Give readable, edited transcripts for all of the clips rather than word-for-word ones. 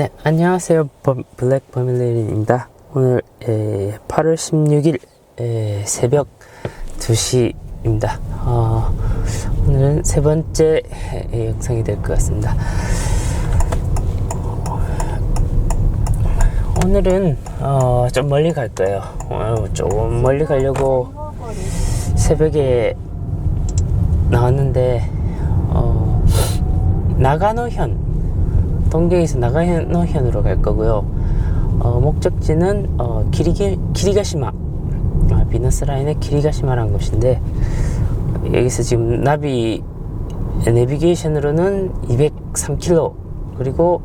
네, 안녕하세요. 블랙 버밀레인입니다. 오늘 8월 16일 새벽 2시입니다. 오늘은 세 번째 영상이 될 것 같습니다. 오늘은 좀 멀리 갈 거예요. 조금 멀리 가려고 새벽에 나왔는데 나가노현, 동경에서 나가노현으로 갈 거고요. 목적지는 기리가시마, 비너스 라인의 기리가시마라는 곳인데, 여기서 지금 내비게이션으로는 203km, 그리고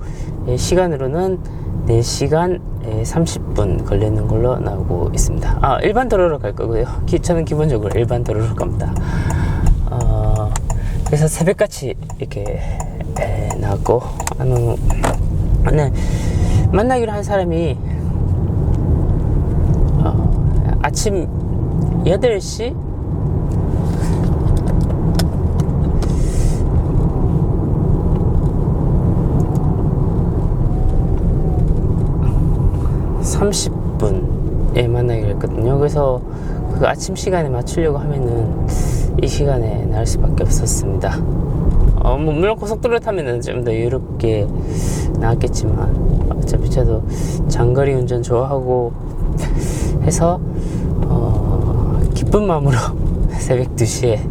시간으로는 4시간 30분 걸리는 걸로 나오고 있습니다. 일반 도로로 갈 거고요. 저는 기본적으로 일반 도로로 갑니다. 그래서 새벽같이 이렇게 나왔고, 네, 만나기로 한 사람이 아침 8시 (30분에) 만나기로 했거든요. 그래서 그 아침 시간에 맞추려고 하면은 이 시간에 나올 수밖에 없었습니다. 물론 고속도로 타면은 좀 더 여유롭게 나왔겠지만, 어차피 저도 장거리 운전 좋아하고 해서 기쁜 마음으로 새벽 2시에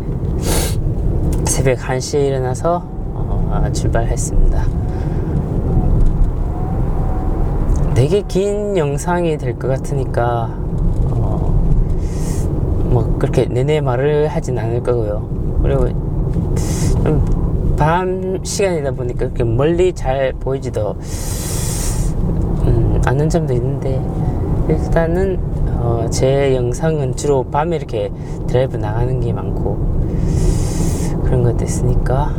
새벽 1시에 일어나서 출발했습니다. 되게 긴 영상이 될 것 같으니까 뭐 그렇게 내내 말을 하진 않을 거고요. 그리고 좀 밤 시간이다 보니까 그렇게 멀리 잘 보이지도 않는 점도 있는데, 일단은 제 영상은 주로 밤에 이렇게 드라이브 나가는 게 많고 그런 것도 있으니까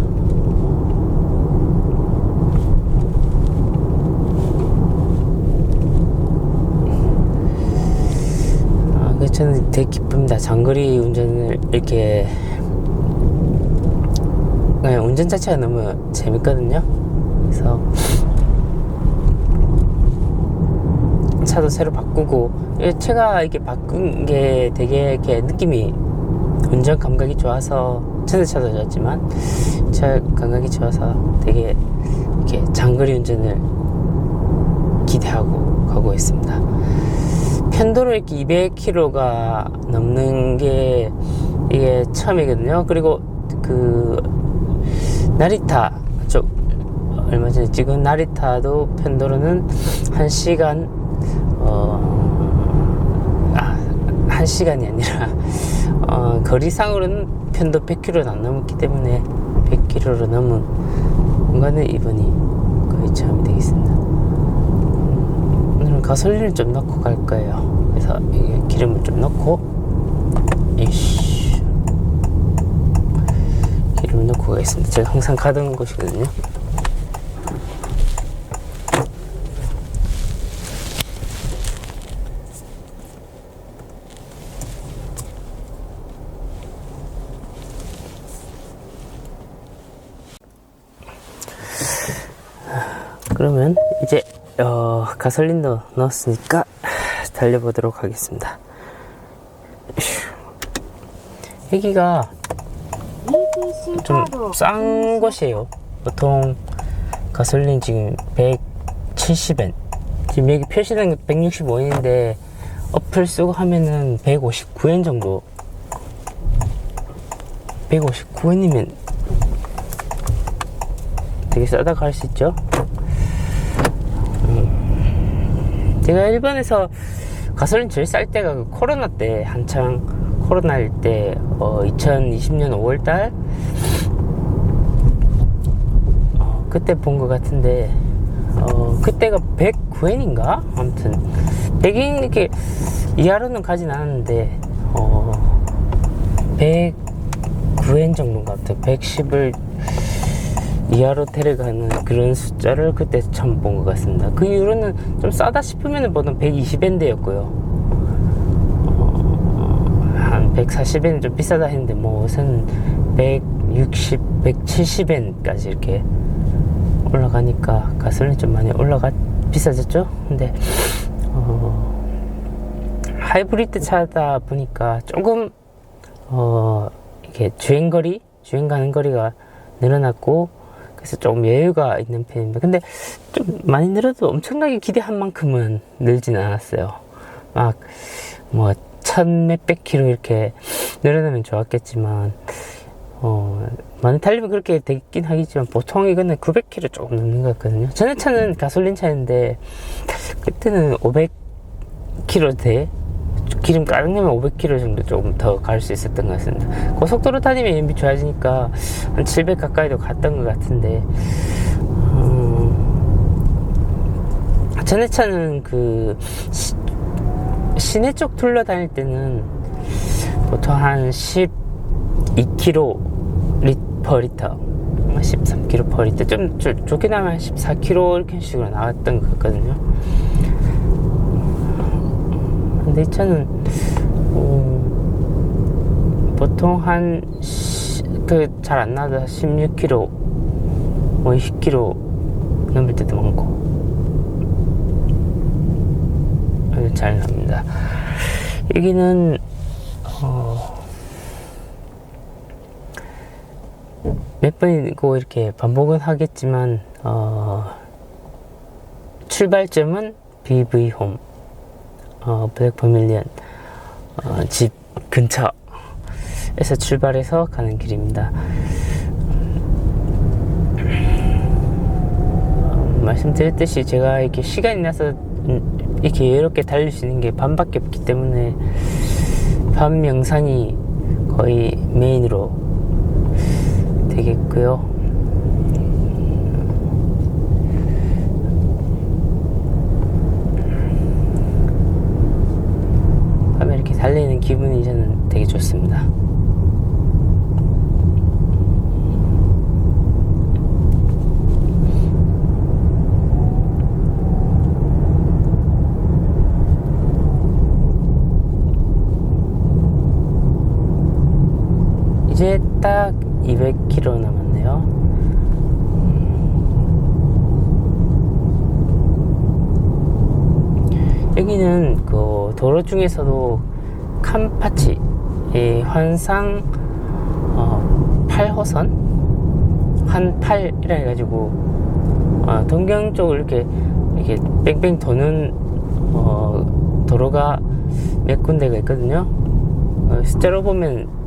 저는 되게 기쁩니다. 장거리 운전을 이렇게, 운전 자체가 너무 재밌거든요. 그래서 차도 새로 바꾸고, 제가 이렇게 바꾼 게 되게 이렇게 느낌이, 운전 감각이 좋아서, 전에차도 좋았지만 차 감각이 좋아서 되게 이렇게 장거리 운전을 기대하고 가고 있습니다. 편도로 이렇게 200km가 넘는 게 이게 처음이거든요. 그리고 나리타 쪽, 얼마 전에 찍은 나리타도 편도로는 1시간, 1시간이 아니라 거리상으로는 편도 100km는 안 넘었기 때문에 100km로 넘은 공간은 이번이 거의 처음이 되겠습니다. 오늘은 가솔린을 좀 넣고 갈 거예요. 그래서 기름을 좀 넣고, 기름을 넣고 가겠습니다. 제가 항상 가던 곳이거든요. 그러면 이제 가솔린도 넣었으니까 달려보도록 하겠습니다. 여기가 좀 싼 곳이에요. 보통 가솔린 지금 170엔, 지금 여기 표시된 게 165엔인데 어플 쓰고 하면은 159엔 정도. 159엔이면 되게 싸다고 할 수 있죠. 제가 일본에서 가솔린 제일 쌀 때가 그 코로나 때, 한창 코로나일 때, 2020년 5월달 그때 본 것 같은데, 그때가 109엔인가? 아무튼 100엔 이렇게 이하로는 가진 않았는데 109엔 정도인가 같아요. 110을 이하로 데려가는 그런 숫자를 그때 처음 본 것 같습니다. 그 이후로는 좀 싸다 싶으면 보통 120엔대였고요. 한 140엔 좀 비싸다 했는데, 뭐 우선 160, 170엔까지 이렇게 올라가니까 가솔린 좀 많이 비싸졌죠. 근데 하이브리드 차다 보니까 조금 이렇게 주행 가는 거리가 늘어났고, 그래서 조금 여유가 있는 편입니다. 근데 좀 많이 늘어도 엄청나게 기대한 만큼은 늘지는 않았어요. 막 뭐 1000몇백 킬로 이렇게 늘어나면 좋았겠지만, 많이 달리면 그렇게 되긴 하겠지만, 보통 이거는 900km 조금 넘는 것 같거든요. 전에 차는 가솔린 차인데, 그때는 500km 대 기름 가득 내면 500km 정도 조금 더 갈 수 있었던 것 같습니다. 고속도로 다니면 연비 좋아지니까 한 700 가까이도 갔던 것 같은데, 전에 차는 그 시내 쪽 둘러다닐 때는 보통 한 12km per 리터, 13km per 리터, 좀 좋게 나면 한 14km 이렇게 식으로 나왔던 것 같거든요. 근데 이 차는 보통 한 잘 안 나도 16km, 뭐 20km 넘을 때도 많고 아주 잘 납니다. 여기는 몇 번이고 이렇게 반복은 하겠지만, 출발점은 BV홈, 블랙 버밀리언 집 근처에서 출발해서 가는 길입니다. 말씀드렸듯이 제가 이렇게 시간이 나서 이렇게 여유롭게 달릴 수 있는 게 밤밖에 없기 때문에 밤 영상이 거의 메인으로 되겠고요. 밤에 이렇게 달리는 기분이 저는 되게 좋습니다. 이제 딱 200km 남았네요. 여기는 그 도로 중에서도 캄파치 환상 8호선 한 8이라 해가지고 동경 쪽을 이렇게 뺑뺑 도는 도로가 몇 군데가 있거든요. 숫자로 보면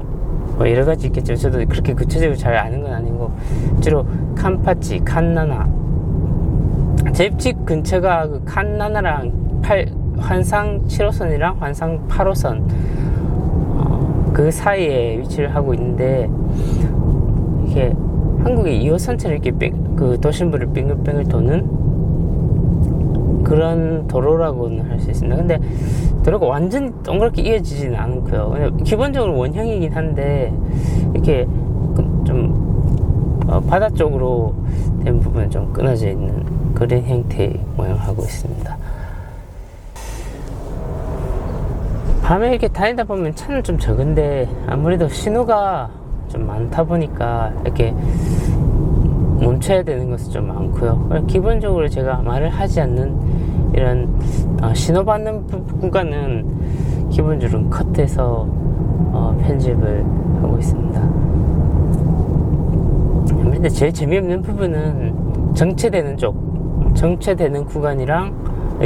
여러 가지 있겠지만 저도 그렇게 구체적으로 잘 아는 건 아니고, 주로 캄파치, 칸나나, 제 집 근처가 그 칸나나랑 환상 7호선이랑 환상 8호선 그 사이에 위치를 하고 있는데, 이게 한국의 2호선처럼 이렇게 그 도심부를 빙글빙글 도는 그런 도로라고는 할 수 있습니다. 근데 도로가 완전히 동그랗게 이어지지는 않고요. 그냥 기본적으로 원형이긴 한데, 이렇게 좀 바다 쪽으로 된 부분은 좀 끊어져 있는 그런 형태의 모양을 하고 있습니다. 밤에 이렇게 다니다 보면 차는 좀 적은데, 아무래도 신호가 좀 많다 보니까 이렇게 멈춰야 되는 것은 좀 많고요. 기본적으로 제가 말을 하지 않는 이런 신호받는 구간은 기본적으로 컷해서 편집을 하고 있습니다. 근데 제일 재미없는 부분은 정체되는 구간이랑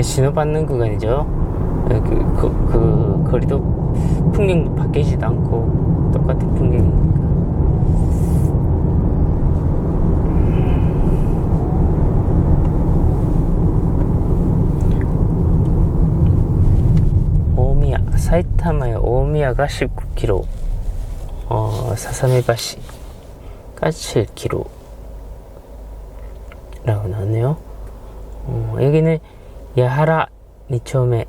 신호받는 구간이죠. 그 거리도 풍경도 바뀌지도 않고 똑같은 풍경이니까. 사이타마의 오미야가 19km, 사사미바시가 7km 라고 나오네요. 여기는 야하라 2丁目,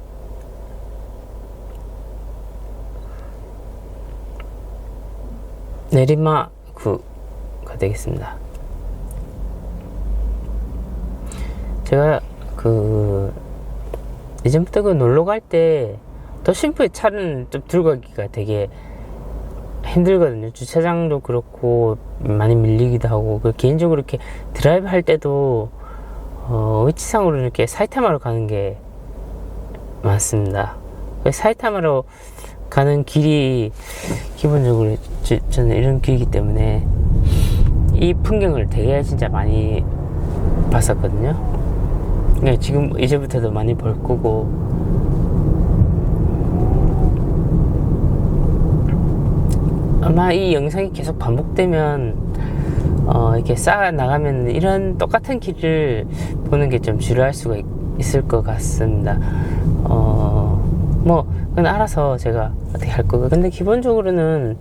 내리마구가 되겠습니다. 제가 예전부터 놀러 갈 때 도심부에 차를 좀 들고 가기가 되게 힘들거든요. 주차장도 그렇고 많이 밀리기도 하고, 개인적으로 이렇게 드라이브 할 때도 위치상으로 이렇게 사이타마로 가는 게 많습니다. 사이타마로 가는 길이 기본적으로 저는 이런 길이기 때문에 이 풍경을 되게 진짜 많이 봤었거든요. 네, 지금 이제부터도 많이 볼 거고, 아마 이 영상이 계속 반복되면 이렇게 쌓아 나가면 이런 똑같은 길을 보는 게 좀 지루할 수가 있을 것 같습니다. 뭐 그건 알아서 제가 어떻게 할 거고, 근데 기본적으로는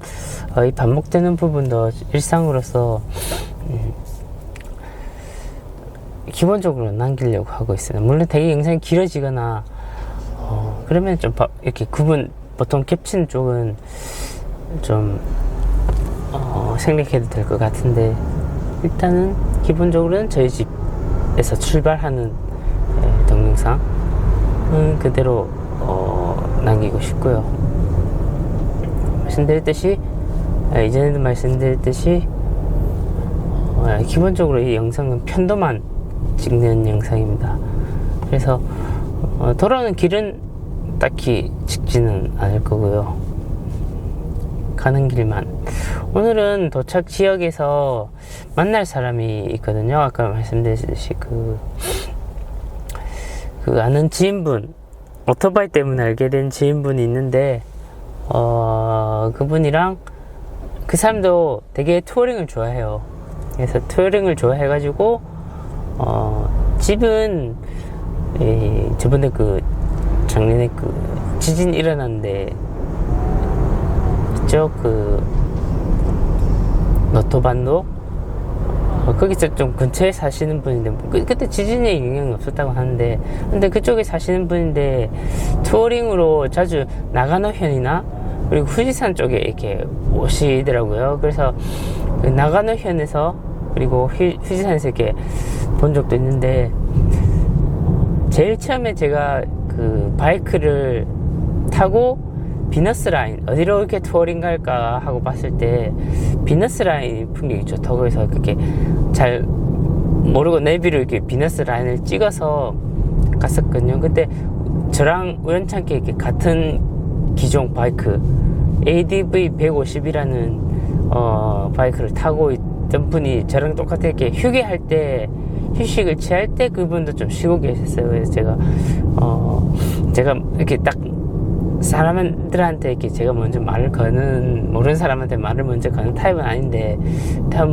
이 반복되는 부분도 일상으로서 기본적으로 남기려고 하고 있어요. 물론 되게 영상이 길어지거나 그러면 좀 이렇게 보통 겹치는 쪽은 좀 생략해도 될 것 같은데, 일단은 기본적으로는 저희 집에서 출발하는 동영상은 그대로 남기고 싶고요. 이전에도 말씀드렸듯이 기본적으로 이 영상은 편도만 찍는 영상입니다. 그래서 돌아오는 길은 딱히 찍지는 않을 거고요. 가는 길만. 오늘은 도착 지역에서 만날 사람이 있거든요. 아까 말씀드렸듯이 그 아는 지인분, 오토바이 때문에 알게 된 지인분이 있는데, 그분이랑, 그 사람도 되게 투어링을 좋아해요. 그래서 투어링을 좋아해가지고 집은 저번에 작년에 지진 일어났는데 있죠, 노토반도 거기서 좀 근처에 사시는 분인데, 그때 지진에 영향이 없었다고 하는데, 근데 그쪽에 사시는 분인데 투어링으로 자주 나가노현이나 그리고 후지산 쪽에 이렇게 오시더라고요. 그래서 나가노현에서 그리고 후지산에서 이렇게 본 적도 있는데, 제일 처음에 제가 바이크를 타고 비너스 라인, 어디로 이렇게 투어링 갈까 하고 봤을 때 비너스 라인 풍경이 좋다고, 거기서 그렇게 잘 모르고 내비로 이렇게 비너스 라인을 찍어서 갔었거든요. 그때 저랑 우연찮게 이렇게 같은 기종 바이크 ADV 150이라는 바이크를 타고 있던 분이 저랑 똑같이 이렇게 휴식을 취할 때 그분도 좀 쉬고 계셨어요. 그래서 제가 이렇게 딱 사람들한테 이렇게 제가 먼저 모르는 사람한테 말을 먼저 거는 타입은 아닌데, 다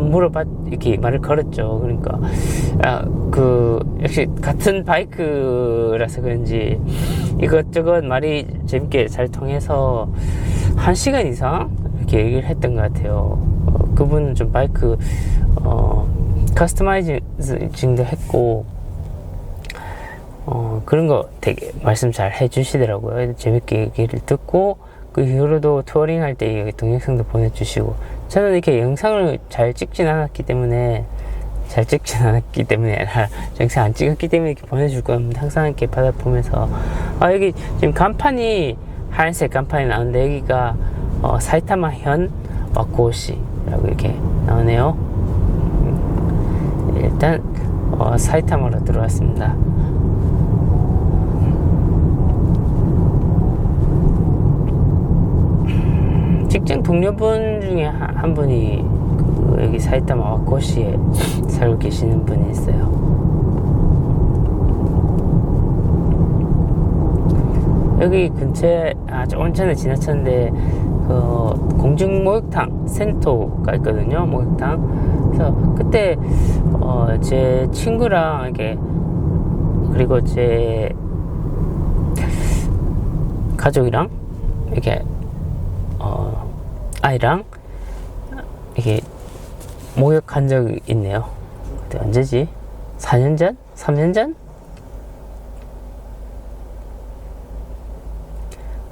이렇게 말을 걸었죠. 그러니까, 역시 같은 바이크라서 그런지 이것저것 말이 재밌게 잘 통해서 1시간 이상 이렇게 얘기를 했던 것 같아요. 그분은 좀 바이크, 커스터마이징도 했고, 그런 거 되게 말씀 잘 해주시더라고요. 재밌게 얘기를 듣고, 그 이후로도 투어링 할 때 동영상도 보내주시고, 저는 이렇게 영상을 잘 찍진 않았기 때문에 영상 안 찍었기 때문에 이렇게 보내줄 겁니다. 항상 이렇게 바다 보면서, 여기 지금 간판이 하얀색 간판이 나오는데, 여기가 사이타마현 와코시라고 이렇게 나오네요. 일단 사이타마로 들어왔습니다. 직장 동료분 중에 한 분이 여기 사이타마 와코시에 살고 계시는 분이 있어요. 여기 근처에 조금 전에 지나쳤는데 공중 목욕탕 센토가 있거든요. 목욕탕. 그래서 그때 제 친구랑 이렇게, 그리고 제 가족이랑 이렇게 아이랑 이렇게 목욕한 적이 있네요. 그때 언제지? 4년 전? 3년 전?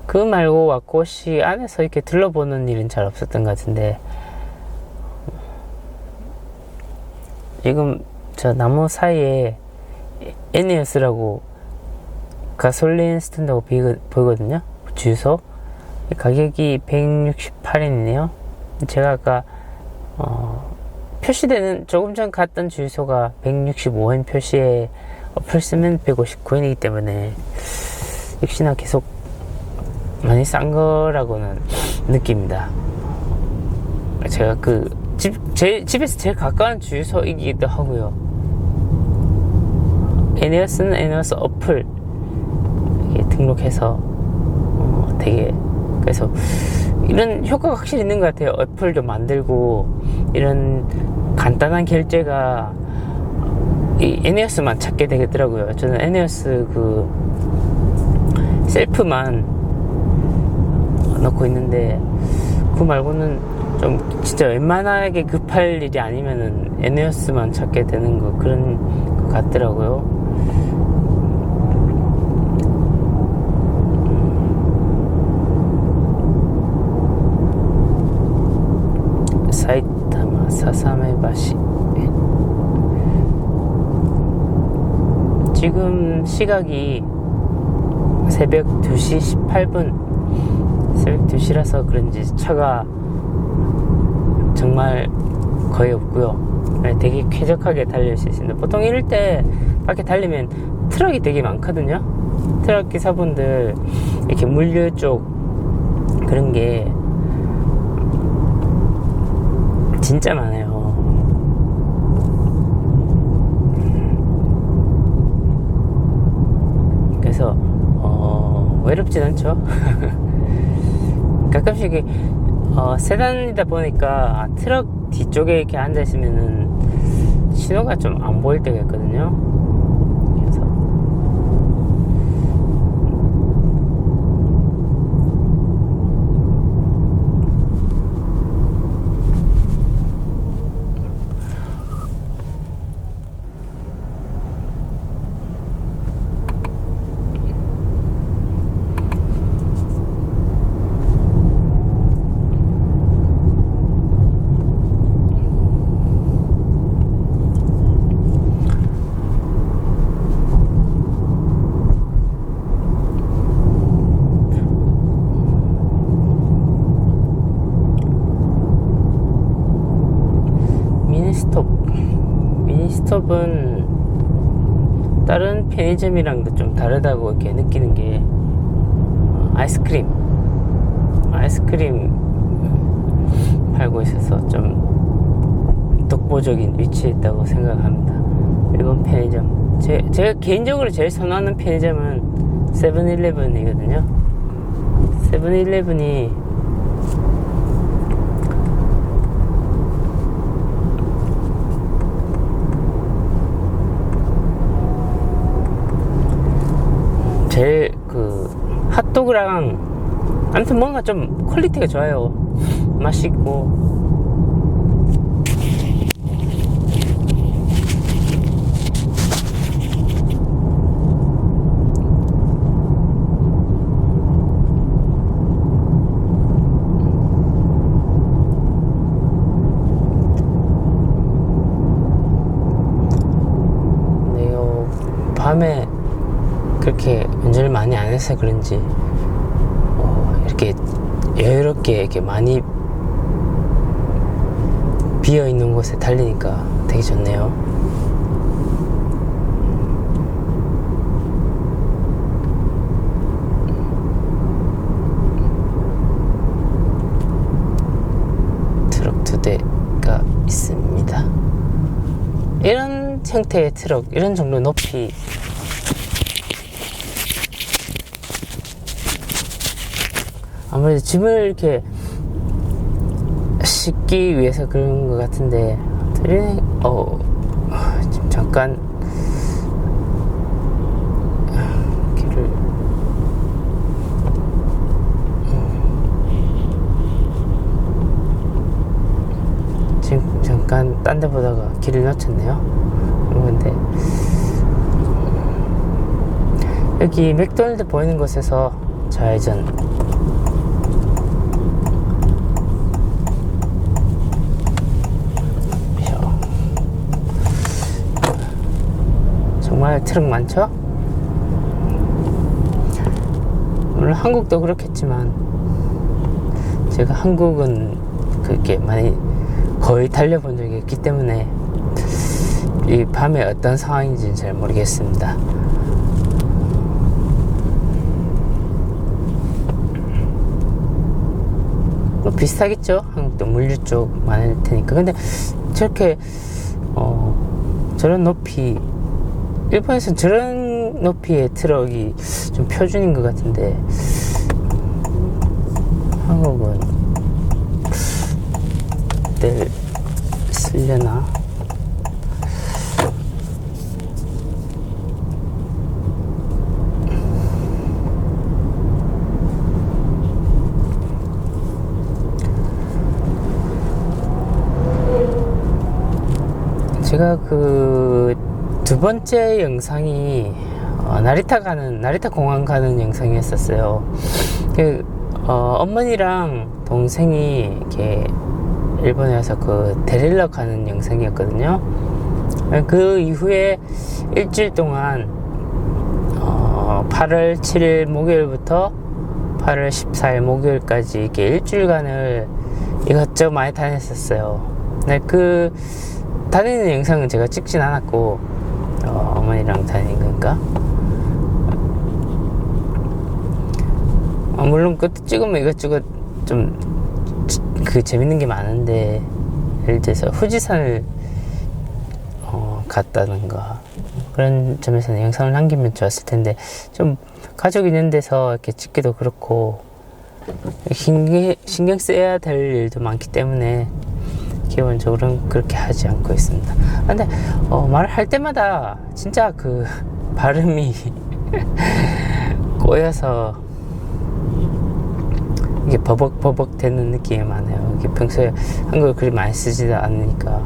그 말고 와코시 안에서 이렇게 둘러보는 일은 잘 없었던 것 같은데, 지금 저 나무 사이에 에네오스라고 가솔린 스탠드가 보이거든요. 주유소 가격이 168엔이네요. 제가 아까 표시되는 조금 전 갔던 주유소가 165엔 표시에 어플 쓰면 159엔이기 때문에 역시나 계속 많이 싼 거라고는 느낍니다. 제가 제 집에서 제일 가까운 주유소이기도 하고요. 에네오스는 에네오스 어플 등록해서 되게 그래서 이런 효과가 확실히 있는 것 같아요. 어플도 만들고 이런 간단한 결제가 이 에네오스만 찾게 되겠더라고요. 저는 에네오스 셀프만 넣고 있는데 그거 말고는 좀 진짜 웬만하게 급할 일이 아니면은 에네오스만 찾게 되는 그런 것 같더라고요. 사이타마 사사메바시. 지금 시각이 새벽 2시 18분, 새벽 2시라서 그런지 차가 정말 거의 없고요. 되게 쾌적하게 달릴 수 있습니다. 보통 이럴 때 밖에 달리면 트럭이 되게 많거든요. 트럭 기사분들 이렇게 물류 쪽 그런 게 진짜 많아요. 그래서 외롭진 않죠. 가끔씩 세단이다 보니까 트럭 뒤쪽에 이렇게 앉아 있으면은 신호가 좀 안 보일 때가 있거든요. 그래서 미니스톱은 다른 편의점이랑도 좀 다르다고 이렇게 느끼는 게 아이스크림 팔고 있어서 좀 독보적인 위치에 있다고 생각합니다. 일본 편의점 제가 개인적으로 제일 선호하는 편의점은 세븐일레븐이거든요. 세븐일레븐이 제일 핫도그랑 아무튼 뭔가 좀 퀄리티가 좋아요. 맛있고 밤에 그렇게 운전을 많이 안 해서 그런지 이렇게 여유롭게 이렇게 많이 비어 있는 곳에 달리니까 되게 좋네요. 트럭 2대가 있습니다. 이런 형태의 트럭, 이런 정도 높이 아무래도 짐을 이렇게 싣기 위해서 그런 것 같은데 지금 잠깐 길을 지금 잠깐 딴 데 보다가 길을 놓쳤네요. 근데 여기 맥도날드 보이는 곳에서 좌회전 정말 트럭 많죠? 물론 한국도 그렇겠지만 제가 한국은 그게 많이 거의 달려본 적이 없기 때문에 이 밤에 어떤 상황인지는 잘 모르겠습니다. 뭐 비슷하겠죠. 한국도 물류 쪽 많을 테니까. 근데 저렇게 저런 높이, 일본에서는 저런 높이의 트럭이 좀 표준인 것 같은데 한국은 늘 쓰려나? 제가 그 두 번째 영상이 나리타 공항 가는 영상이었었어요. 어머니랑 동생이 이렇게 일본에 와서 그 데리러 가는 영상이었거든요. 그 이후에 일주일 동안 8월 7일 목요일부터 8월 14일 목요일까지 이렇게 일주일간을 이것저것 많이 다녔었어요. 그 다니는 영상은 제가 찍진 않았고 어머니랑 다니는 거니까 물론 그것도 찍으면 이것저것 좀 그 재밌는 게 많은데, 예를 들어서 후지산을 갔다든가 그런 점에서는 영상을 남기면 좋았을 텐데, 좀 가족 있는 데서 이렇게 찍기도 그렇고 신경 써야 될 일도 많기 때문에 기본적으로는 그렇게 하지 않고 있습니다. 근데 말을 할 때마다 진짜 그 발음이 꼬여서 이게 버벅버벅 되는 느낌이 많아요. 이게 평소에 한국을 그리 많이 쓰지도 않으니까.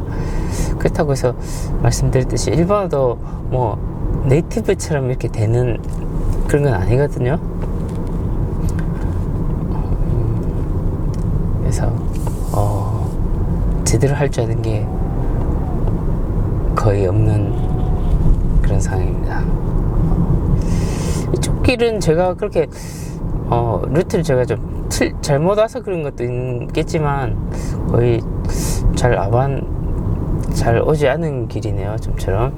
그렇다고 해서 말씀드렸듯이 일본어도 뭐 네이티브처럼 이렇게 되는 그런 건 아니거든요. 그래서 제대로 할 줄 아는 게 거의 없는 그런 상황입니다. 이쪽 길은 제가 그렇게 루트를 제가 좀 잘못 와서 그런 것도 있겠지만 거의 잘 오지 않은 길이네요, 좀처럼.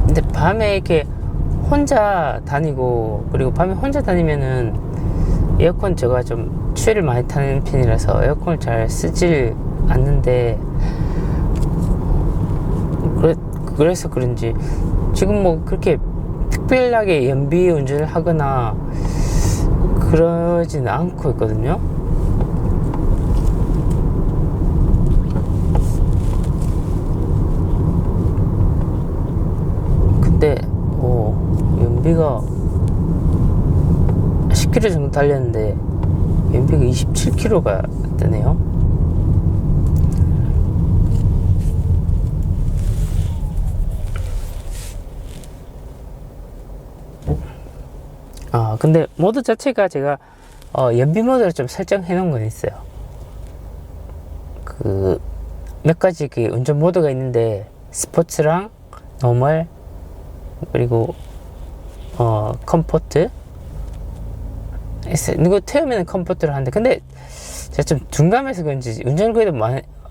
근데 밤에 이렇게 혼자 다니고, 그리고 밤에 혼자 다니면은 에어컨 제가 좀 추위를 많이 타는 편이라서 에어컨을 잘 쓰질 않는데, 그래서 그런지 지금 뭐 그렇게 특별하게 연비 운전을 하거나 그러지는 않고 있거든요. 근데 연비가 10km 정도 달렸는데 연비가 27km가 뜨네요. 근데 모드 자체가 제가 연비 모드를 좀 설정해 놓은 건 있어요. 그 몇 가지 그 운전 모드가 있는데, 스포츠랑 노멀, 그리고 컴포트. 이거 태우면 컴포트를 하는데, 근데 제가 좀 둔감해서 그런지 운전을 그래도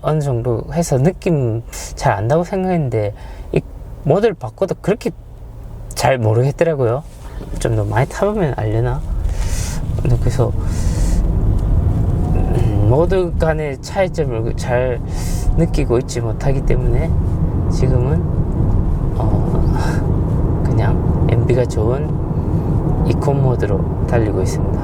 어느 정도 해서 느낌 잘 안다고 생각했는데, 이 모드를 바꿔도 그렇게 잘 모르겠더라고요. 좀 더 많이 타보면 알려나? 그래서 모드 간의 차이점을 잘 느끼고 있지 못하기 때문에 지금은 그냥 MB가 좋은 이코 모드로 달리고 있습니다.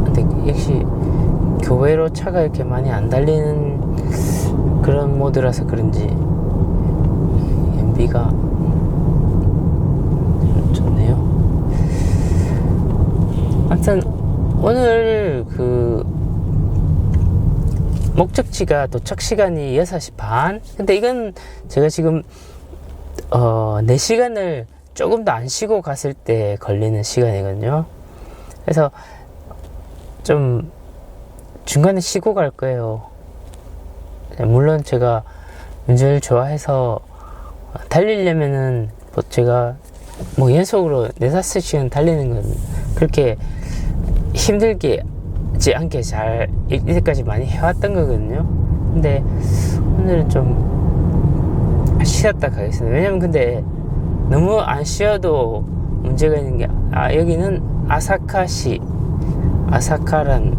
근데 역시 교외로 차가 이렇게 많이 안 달리는 그런 모드라서 그런지 MB가 좋네요. 아무튼 오늘 그 목적지가 도착 시간이 6시 반. 근데 이건 제가 지금 4시간을 조금 더 안 쉬고 갔을 때 걸리는 시간이거든요. 그래서 좀 중간에 쉬고 갈 거예요. 물론 제가 운전을 좋아해서 달리려면은 뭐 제가 뭐 연속으로 4-5시간 달리는 건 그렇게 힘들지 않게 잘 이때까지 많이 해왔던 거거든요. 근데 오늘은 좀 쉬었다 가겠습니다. 왜냐면 근데 너무 안 쉬어도 문제가 있는 게, 여기는 아사카시, 아사카란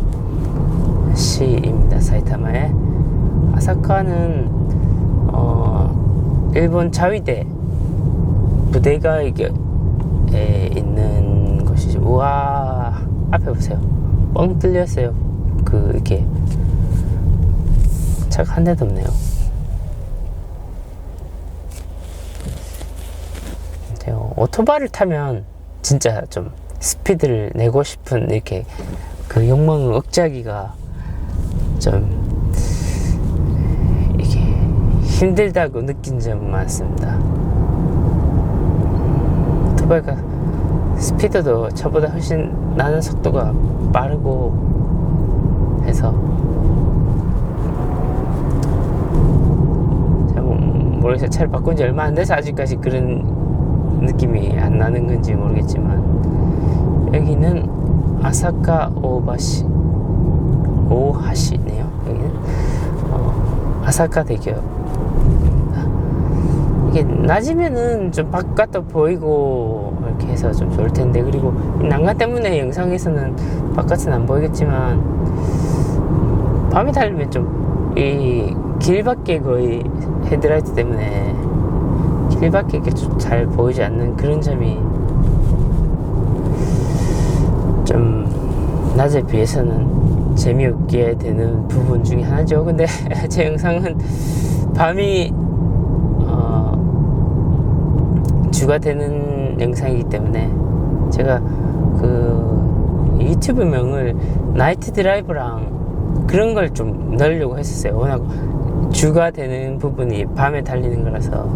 시입니다. 사이타마에. 아사카는 일본 자위대 부대가 이게 있는 곳이죠. 우와, 앞에 보세요. 뻥 뚫렸어요. 이렇게 차가 한 대도 없네요. 오토바이를 타면 진짜 좀 스피드를 내고 싶은 이렇게 그 욕망을 억제하기가 좀 이게 힘들다고 느낀 점 많습니다. 오토바이가 스피드도 저보다 훨씬 나는 속도가 빠르고 해서 잘 모르겠어요. 차를 바꾼 지 얼마 안 돼서 아직까지 그런 느낌이 안 나는 건지 모르겠지만, 여기는 아사카 오하시네요. 여기는 아사카 대교입니다. 이게 낮이면은 좀 바깥도 보이고 이렇게 해서 좀 좋을 텐데, 그리고 난간 때문에 영상에서는 바깥은 안 보이겠지만 밤에 달리면 좀 이 길밖에 거의 헤드라이트 때문에 길밖에 이렇게 잘 보이지 않는 그런 점이 좀 낮에 비해서는 재미없게 되는 부분 중에 하나죠. 근데 제 영상은 밤이 주가 되는 영상이기 때문에 제가 그 유튜브 명을 나이트 드라이브랑 그런 걸 좀 넣으려고 했었어요. 워낙 주가 되는 부분이 밤에 달리는 거라서.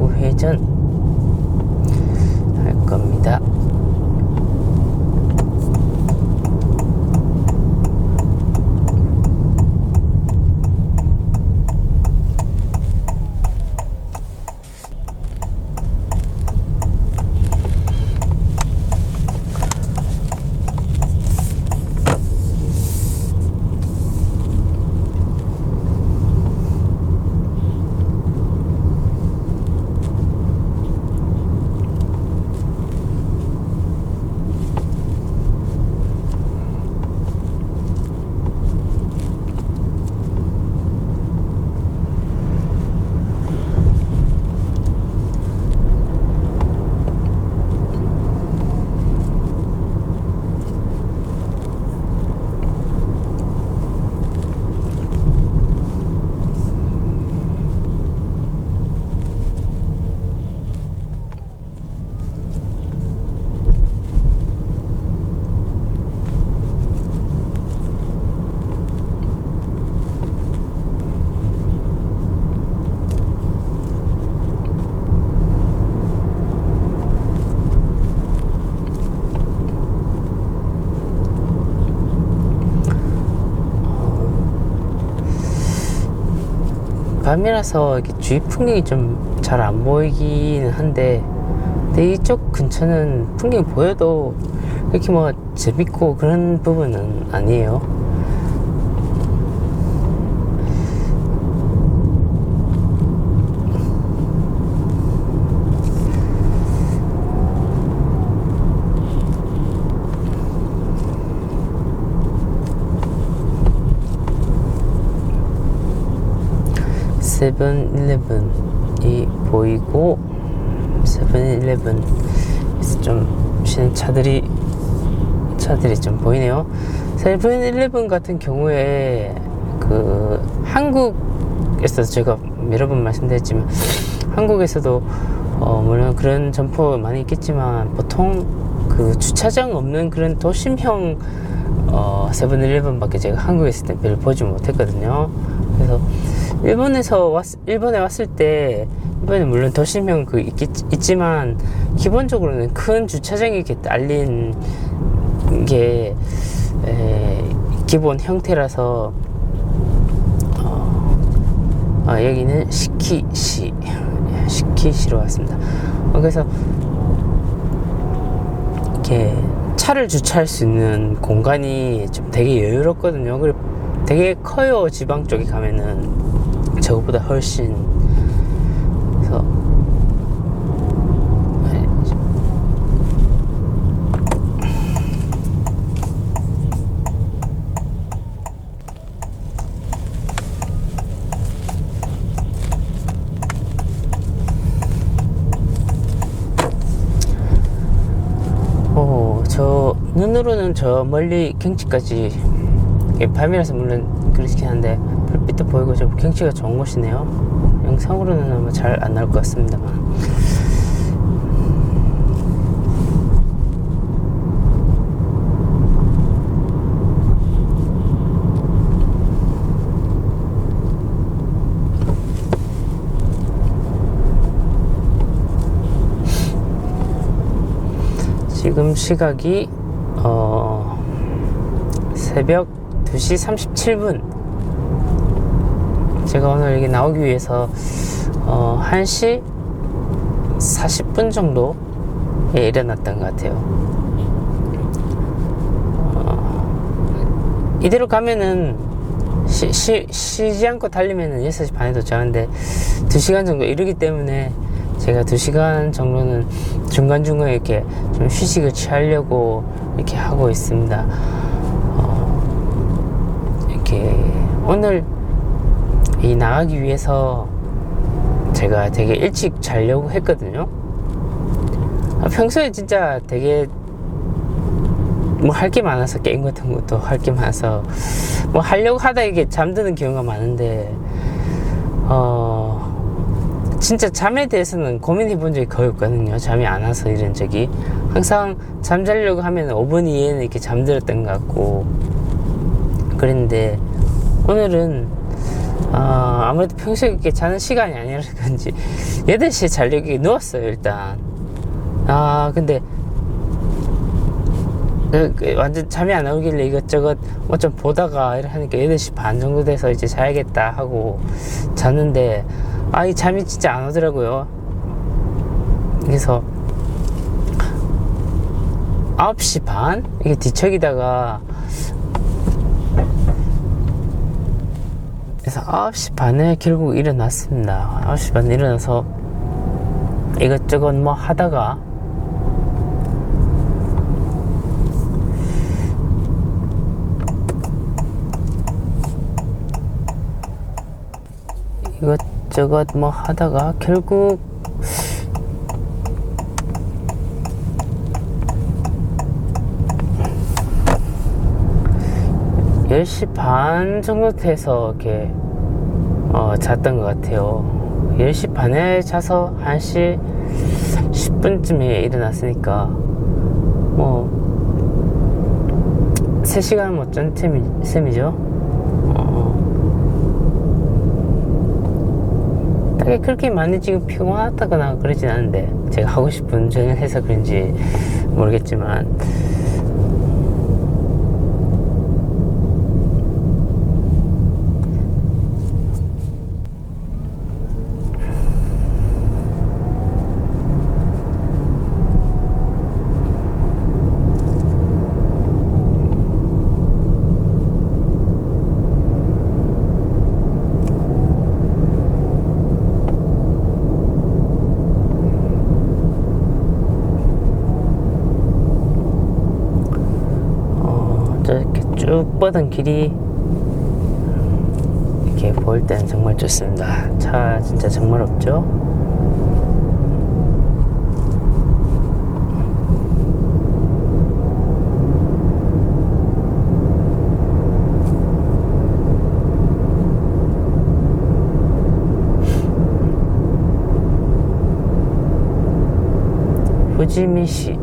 우회전 할 겁니다. 밤이라서 이렇게 주위 풍경이 좀 잘 안 보이긴 한데, 근데 이쪽 근처는 풍경이 보여도 이렇게 뭐 재밌고 그런 부분은 아니에요. 세븐일레븐이 보이고, 세븐일레븐 좀 쉬는 차들이 좀 보이네요. 세븐일레븐 같은 경우에 그 한국에서 제가 여러 번 말씀드렸지만 한국에서도 물론 그런 점포 많이 있겠지만 보통 그 주차장 없는 그런 도심형 세븐일레븐 밖에 제가 한국에 있을 때 별로 보지 못했거든요. 그래서 일본에 왔을 때 일본에 물론 도심형 있지만 기본적으로는 큰 주차장이 이렇게 딸린 게 기본 형태라서 여기는 시키시로 왔습니다. 그래서 이렇게 차를 주차할 수 있는 공간이 좀 되게 여유롭거든요. 그리고 되게 커요. 지방 쪽에 가면은 저것보다 훨씬. 그래서 저 눈으로는 저 멀리 경치까지 밤이라서 물론 그렇긴 한데 불빛도 보이고 좀 경치가 좋은 곳이네요. 영상으로는 아마 잘 안 나올 것 같습니다만. 지금 시각이 새벽 2시 37분. 제가 오늘 여기 나오기 위해서 1시 40분 정도에 일어났던 것 같아요. 이대로 가면은 쉬지 않고 달리면은 6시 반에 도착하는데 2시간 정도 이르기 때문에 제가 2시간 정도는 중간중간에 이렇게 좀 휴식을 취하려고 이렇게 하고 있습니다. 이렇게 오늘 이 나가기 위해서 제가 되게 일찍 자려고 했거든요. 평소에 진짜 되게 뭐 할 게 많아서 게임 같은 것도 할 게 많아서 뭐 하려고 하다 이게 잠드는 경우가 많은데 진짜 잠에 대해서는 고민해 본 적이 거의 없거든요. 잠이 안 와서 이런 적이. 항상 잠자려고 하면 5분 이내는 이렇게 잠들었던 것 같고 그랬는데 오늘은 아무래도 평소에 이렇게 자는 시간이 아니라서 그런지 8시에 자려고 누웠어요. 일단 근데 완전 잠이 안 오길래 이것저것 뭐 좀 보다가 이렇게 하니까 8시 반 정도 돼서 이제 자야겠다 하고 잤는데 이 잠이 진짜 안 오더라고요. 그래서 9시 반? 이게 뒤척이다가 그래서 9시 반에 결국 일어났습니다. 9시 반에 일어나서 이것저것 뭐 하다가 이것저것 뭐 하다가 결국 10시 반 정도 돼서 이렇게 잤던 것 같아요. 10시 반에 자서 1시 10분쯤에 일어났으니까 뭐 3시간 못 잔 셈이죠. 딱히 그렇게 많이 지금 피곤하다거나 그러진 않은데 제가 하고 싶은 운전을 해서 그런지 모르겠지만 쭉 뻗은 길이 이렇게 보일 때는 정말 좋습니다. 차 진짜 정말 없죠. 후지미시,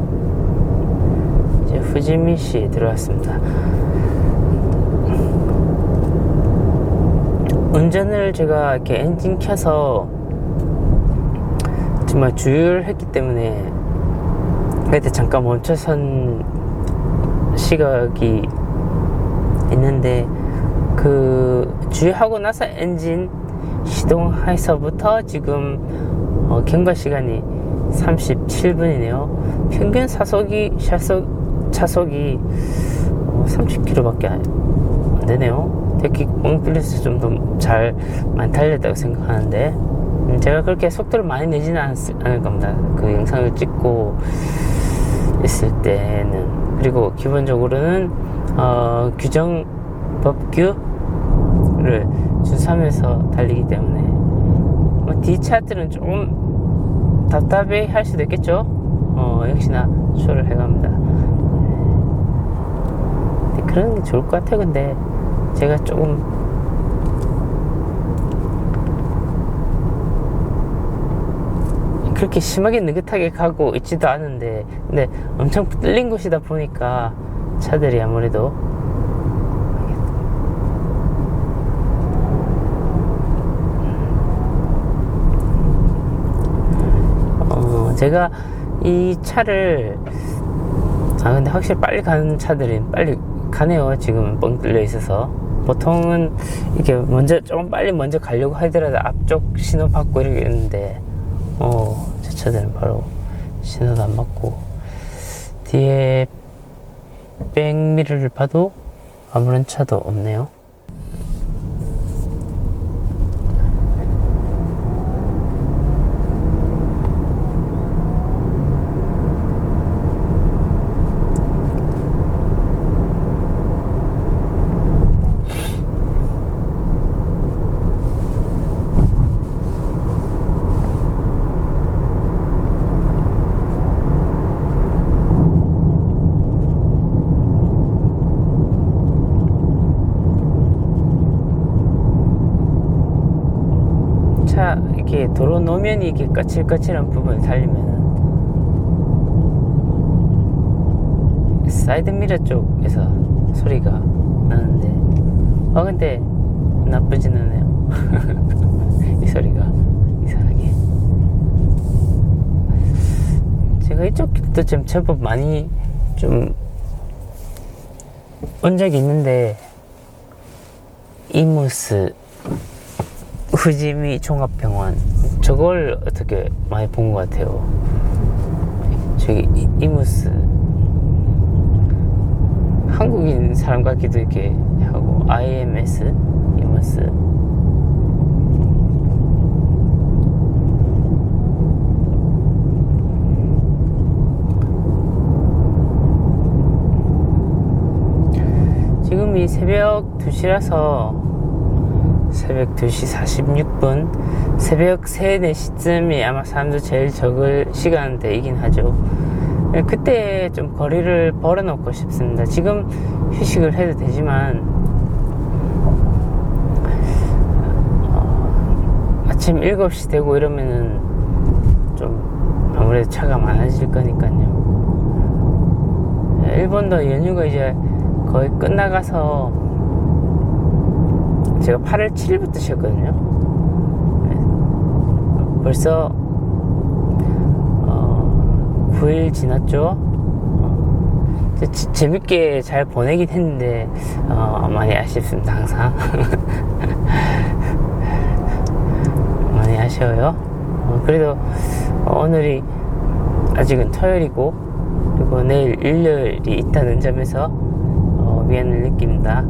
이제 후지미시에 들어왔습니다. 운전을 제가 이렇게 엔진 켜서 정말 주유를 했기 때문에 그때 잠깐 멈춰선 시각이 있는데, 그 주유하고 나서 엔진 시동해서부터 지금 경과 시간이 37분이네요. 평균 차속이 30km 밖에 안 되네요. 특히 뻥 뚫려서 좀 더 잘 많이 달렸다고 생각하는데, 제가 그렇게 속도를 많이 내지는 않을 겁니다. 그 영상을 찍고 있을 때는. 그리고 기본적으로는 규정 법규를 준수하면서 달리기 때문에 D차들은 조금 답답해 할 수도 있겠죠. 역시나 추월을 해갑니다. 그런 게 좋을 것 같아요. 근데 제가 조금 그렇게 심하게 느긋하게 가고 있지도 않은데, 근데 엄청 뚫린 곳이다 보니까 차들이 아무래도 제가 이 차를 근데 확실히 빨리 가는 차들이 빨리 가네요. 지금 뻥 뚫려 있어서. 보통은 이렇게 조금 빨리 먼저 가려고 하더라도 앞쪽 신호 받고 이렇게 있는데, 제 차들은 바로 신호도 안 받고, 뒤에 백미러를 봐도 아무런 차도 없네요. 이렇게 도로 노면이 이렇게 까칠까칠한 부분을 달리면 사이드미러 쪽에서 소리가 나는데, 근데 나쁘진 않아요. 이 소리가 이상하게. 제가 이쪽 길도 좀 제법 많이 좀 온 적이 있는데, 이무스 후지미 종합병원, 저걸 어떻게 많이 본 것 같아요. 저기 이무스, 한국인 사람 같기도 이렇게 하고, IMS 이무스. 지금이 새벽 2시라서 새벽 2시 46분, 새벽 3, 4시쯤이 아마 사람들 제일 적을 시간대이긴 하죠. 그때 좀 거리를 벌어놓고 싶습니다. 지금 휴식을 해도 되지만, 아침 7시 되고 이러면은 좀 아무래도 차가 많아질 거니까요. 일본도 연휴가 이제 거의 끝나가서, 제가 8월 7일부터 쉬었거든요. 벌써 9일 지났죠. 재밌게 잘 보내긴 했는데 많이 아쉽습니다. 항상 많이 아쉬워요. 그래도 오늘이 아직은 토요일이고, 그리고 내일 일요일이 있다는 점에서 위안을 느낍니다.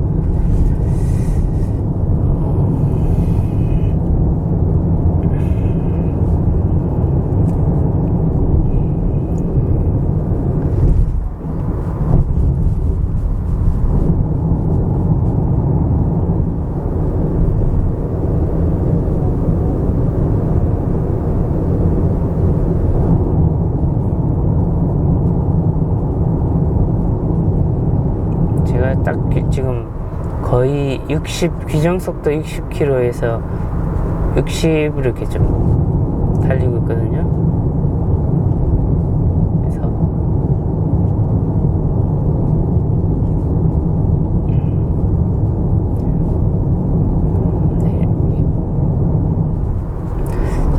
딱 지금 거의 60, 규정속도 60km에서 60으로 이렇게 좀 달리고 있거든요.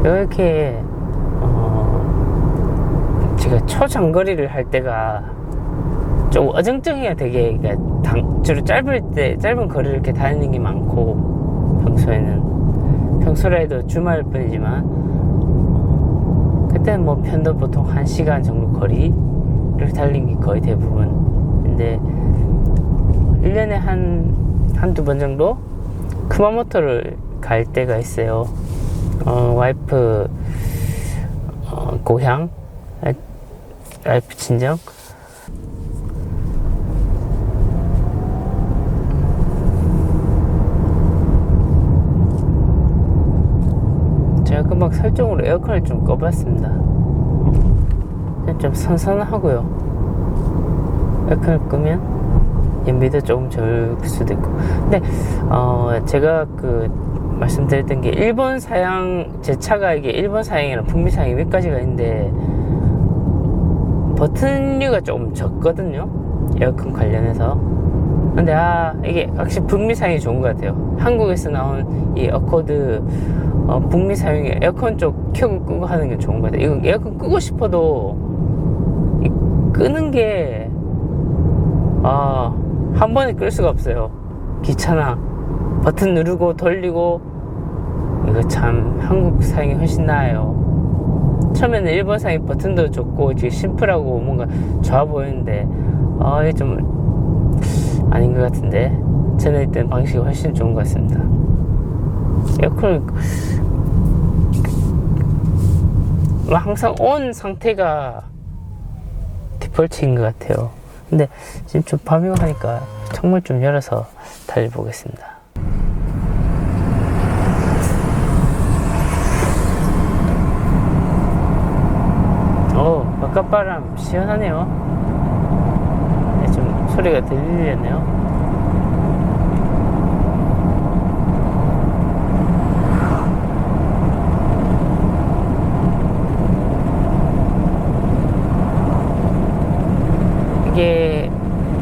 이렇게 제가 초장거리를 할 때가 좀 어정쩡해요. 되게 주로 짧은 거리를 이렇게 다니는 게 많고, 평소라 해도 주말 뿐이지만 그때는 뭐 편도 보통 1시간 정도 거리를 달린 게 거의 대부분. 근데 1년에 한두 번 정도 쿠마모토를 갈 때가 있어요. 와이프 고향, 와이프 친정. 제가 금방 설정으로 에어컨을 좀 꺼봤습니다. 좀 선선하고요. 에어컨을 끄면 연비도 조금 적을 수도 있고. 근데 제가 말씀드렸던 게 일본 사양, 제 차가 이게 일본 사양이랑 북미 사양이 몇 가지가 있는데 버튼류가 조금 적거든요, 에어컨 관련해서. 근데 이게 확실히 북미 사양이 좋은 것 같아요. 한국에서 나온 이 어코드 북미 사양이 에어컨 쪽 켜고 끄고 하는 게 좋은 것 같아요. 이거 에어컨 끄고 싶어도 끄는 게 한 번에 끌 수가 없어요. 귀찮아. 버튼 누르고 돌리고. 이거 참 한국 사양이 훨씬 나아요. 처음에는 일본 사양이 버튼도 좋고 되게 심플하고 뭔가 좋아 보이는데 이게 좀 아닌 것 같은데, 저는 일단 방식이 훨씬 좋은 것 같습니다. 에어컨을 항상 온 상태가 디폴트인 것 같아요. 근데 지금 좀 밤이고 하니까 창문 좀 열어서 달려보겠습니다. 바깥바람 시원하네요. 좀 소리가 들리려네요. 이게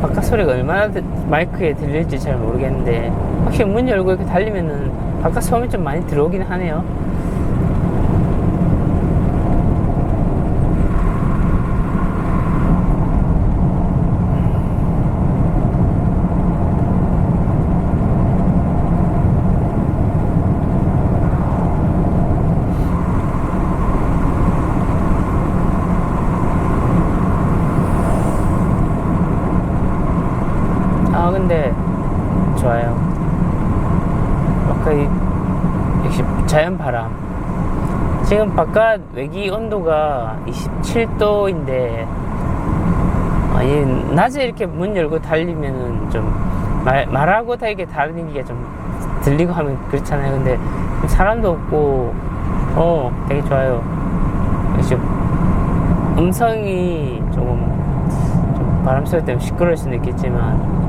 바깥 소리가 얼마나 마이크에 들릴지 잘 모르겠는데, 확실히 문 열고 이렇게 달리면은 바깥 소음이 좀 많이 들어오긴 하네요. 근데 좋아요. 역시 자연 바람. 지금 바깥 외기 온도가 27도인데 낮에 이렇게 문 열고 달리면은 좀 말하고 다 이렇게 다니는 게 좀 들리고 하면 그렇잖아요. 근데 사람도 없고 되게 좋아요. 역시 음성이 좀 바람 소리 때문에 시끄러울 수는 있겠지만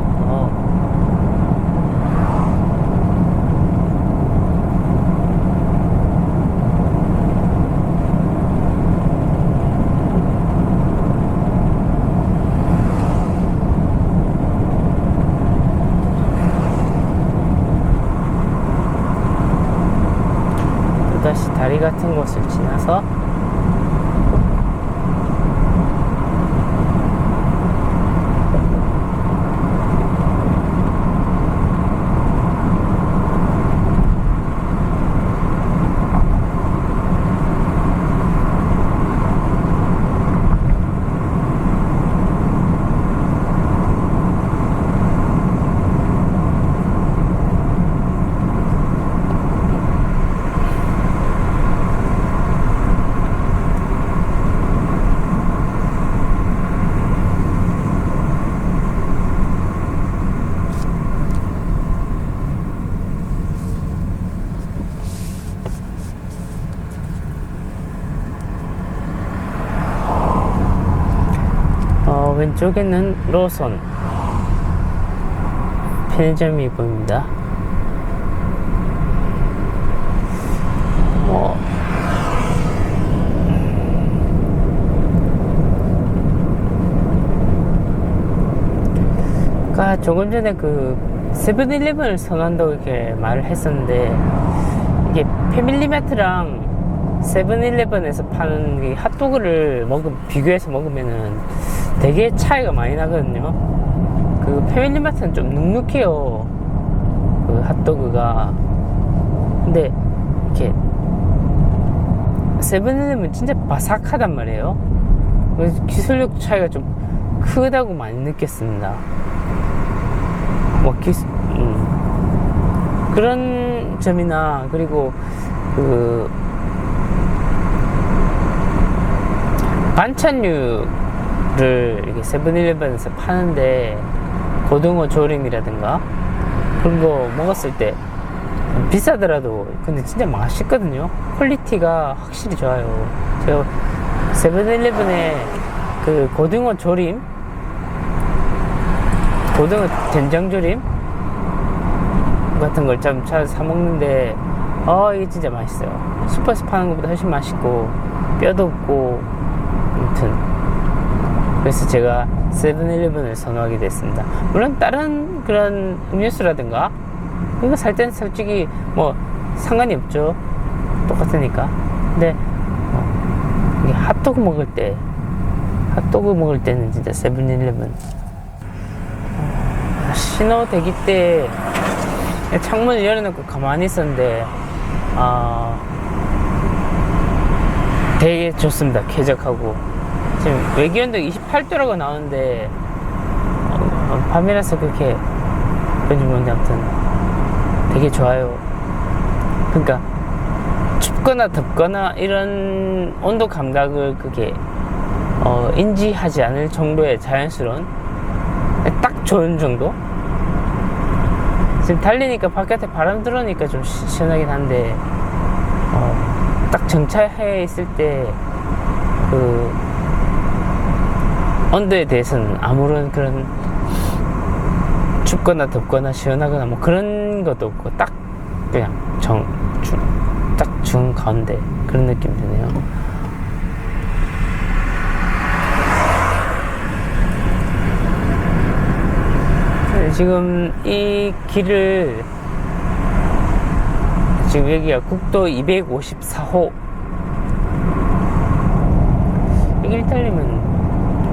또다시 다리 같은 곳을 지나서 왼쪽에는 로손 편의점이 보입니다. 아까 조금 전에 세븐일레븐을 선호한다고 이렇게 말을 했었는데, 이게 패밀리마트랑 세븐일레븐에서 파는 이 핫도그를 비교해서 먹으면은 되게 차이가 많이 나거든요. 그 패밀리마트는 좀 눅눅해요, 그 핫도그가. 근데 이렇게 세븐일레븐은 진짜 바삭하단 말이에요. 그래서 기술력 차이가 좀 크다고 많이 느꼈습니다. 뭐 그런 점이나, 그리고 그 반찬류를 이렇게 세븐일레븐에서 파는데 고등어 조림이라든가 그런 거 먹었을 때 비싸더라도 근데 진짜 맛있거든요. 퀄리티가 확실히 좋아요. 제가 세븐일레븐에 그 고등어 조림, 고등어 된장조림 같은 걸 좀 찾아서 사 먹는데 이게 진짜 맛있어요. 슈퍼에서 파는 것보다 훨씬 맛있고 뼈도 없고, 아무튼 그래서 제가 세븐일레븐을 선호하게 됐습니다. 물론 다른 그런 음료수라든가 이거 살 때는 솔직히 뭐 상관이 없죠. 똑같으니까. 근데 이게 핫도그 먹을 때는 진짜 세븐일레븐. 신호 대기 때 창문을 열어놓고 가만히 있었는데 되게 좋습니다. 쾌적하고. 지금 외기온도 28도라고 나오는데 밤이라서 그렇게 그런지 모르는데 아무튼 되게 좋아요. 그러니까 춥거나 덥거나 이런 온도 감각을 그게 인지하지 않을 정도의 자연스러운, 딱 좋은 정도? 지금 달리니까 바깥에 바람 들어오니까 좀 시원하긴 한데 딱 정차해 있을 때 그 온도에 대해서는 아무런 그런 춥거나 덥거나 시원하거나 뭐 그런 것도 없고 딱 그냥 딱 중 가운데 그런 느낌이 드네요. 지금 이 길을, 지금 여기가 국도 254호, 이 길 달리면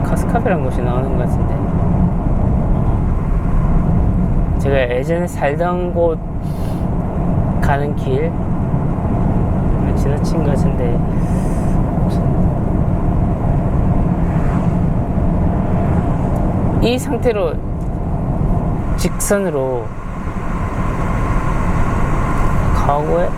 카스카베라는 곳이 나오는 것 같은데, 제가 예전에 살던 곳 가는 길 지나친 것 같은데, 이 상태로 직선으로 가고에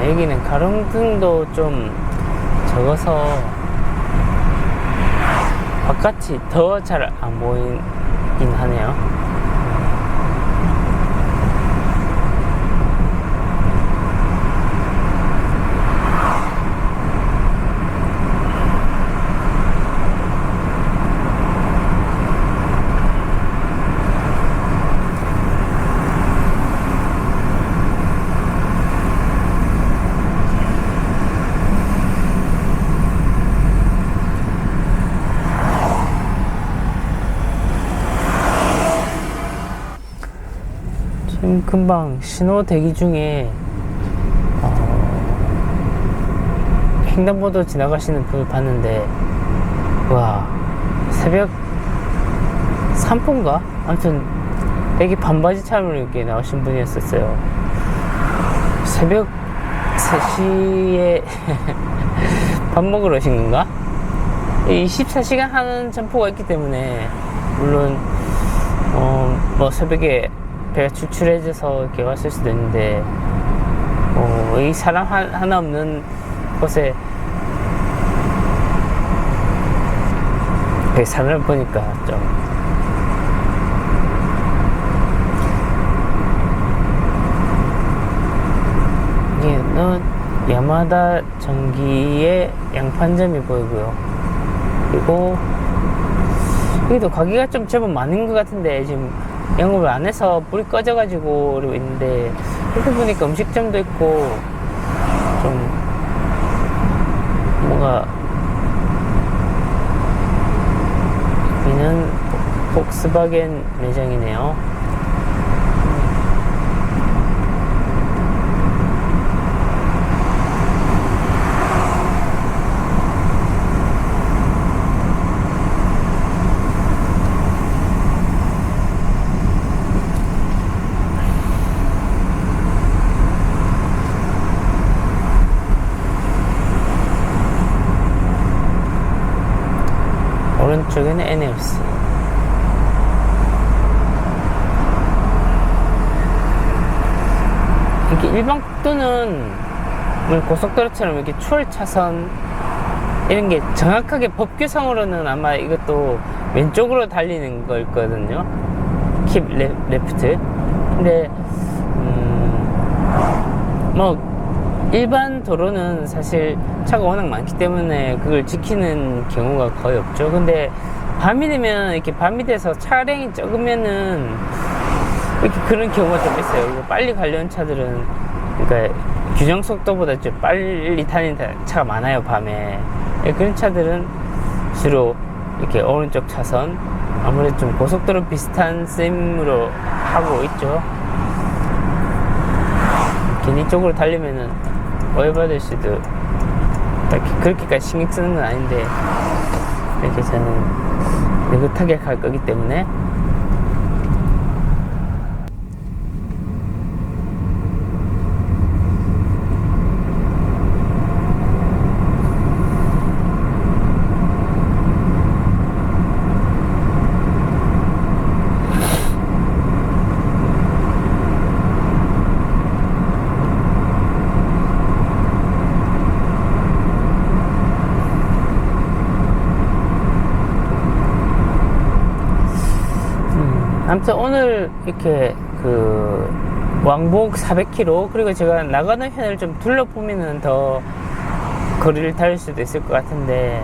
여기는 가로등도 좀 적어서 바깥이 더 잘 안 보이긴 하네요. 지금 금방 신호 대기 중에 횡단보도 지나가시는 분을 봤는데, 와, 새벽 3분가? 아무튼 되게 반바지 차림으로 이렇게 나오신 분이었었어요. 새벽 23시에 밥 먹으러 오신 건가? 24시간 하는 점포가 있기 때문에, 물론 뭐 새벽에 배가 출출해져서 이렇게 왔을 수도 있는데, 이 사람 하나 없는 곳에 사람을 보니까 좀 이게 야마다 전기의 양판점이 보이고요. 그리고 여기도 가게가 좀 제법 많은 것 같은데 지금 영업을 안 해서 불이 꺼져가지고 그러고 있는데, 이렇게 보니까 음식점도 있고 좀 뭔가 여기는 폭스바겐 매장이네요. 오른쪽에는 NLC. 이렇게 일반국도는 고속도로처럼 이렇게 추월 차선 이런 게 정확하게 법규상으로는 아마 이것도 왼쪽으로 달리는 거였거든요. 킵 레프트. 근데 뭐 일반 도로는 사실 차가 워낙 많기 때문에 그걸 지키는 경우가 거의 없죠. 근데 밤이 되면, 이렇게 밤이 돼서 차량이 적으면은 이렇게 그런 경우가 좀 있어요. 그리고 빨리 가려는 차들은, 그러니까 규정 속도보다 좀 빨리 다니는 차가 많아요, 밤에. 그런 차들은 주로 이렇게 오른쪽 차선, 아무래도 좀 고속도로 비슷한 셈으로 하고 있죠. 괜히 이쪽으로 달리면은 오해받을 수도, 딱히 그렇게까지 신경 쓰는 건 아닌데, 이렇게 저는 느긋하게 갈 거기 때문에. 아무튼 오늘 이렇게 왕복 400km, 그리고 제가 나가는 편을 좀 둘러보면은 더 거리를 달릴 수도 있을 것 같은데,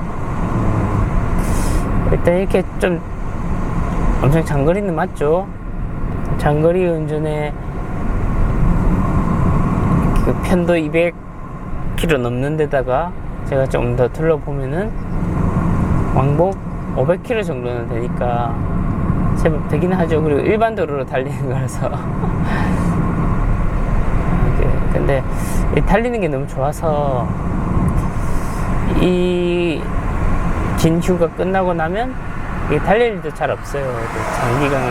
일단 이렇게 좀 엄청 장거리는 맞죠? 장거리 운전에 그 편도 200km 넘는 데다가 제가 좀 더 둘러보면은 왕복 500km 정도는 되니까 제법 되긴 하죠. 그리고 일반 도로로 달리는 거라서. 근데 달리는 게 너무 좋아서, 이 긴 휴가 끝나고 나면 달릴 일도 잘 없어요. 장기간.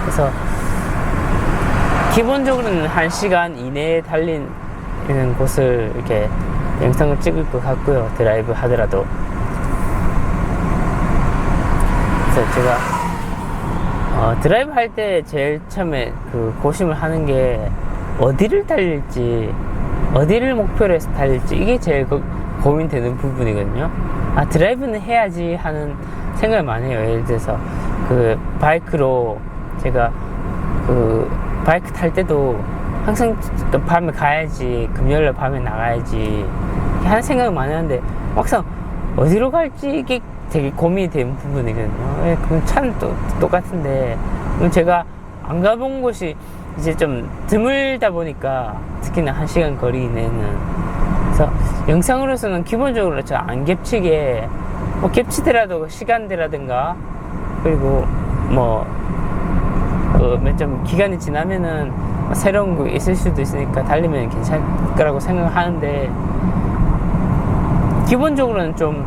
그래서 기본적으로는 1시간 이내에 달리는 곳을 이렇게 영상을 찍을 것 같고요. 드라이브 하더라도. 그래서 제가 드라이브 할 때 제일 처음에 고심을 하는 게, 어디를 달릴지, 어디를 목표로 해서 달릴지, 이게 제일 고민되는 부분이거든요. 드라이브는 해야지 하는 생각을 많이 해요. 예를 들어서 바이크로, 제가 바이크 탈 때도 항상 밤에 가야지, 금요일날 밤에 나가야지 하는 생각을 많이 하는데, 막상 어디로 갈지 이게 되게 고민이 되는 부분이거든요. 그 차는 또 똑같은데, 제가 안 가본 곳이 이제 좀 드물다 보니까, 특히나 1시간 거리 이내는. 그래서 영상으로서는 기본적으로 저 안 겹치게, 뭐 겹치더라도 시간대라든가, 그리고 뭐 좀 기간이 지나면은 새로운 거 있을 수도 있으니까 달리면 괜찮을 거라고 생각을 하는데, 기본적으로는 좀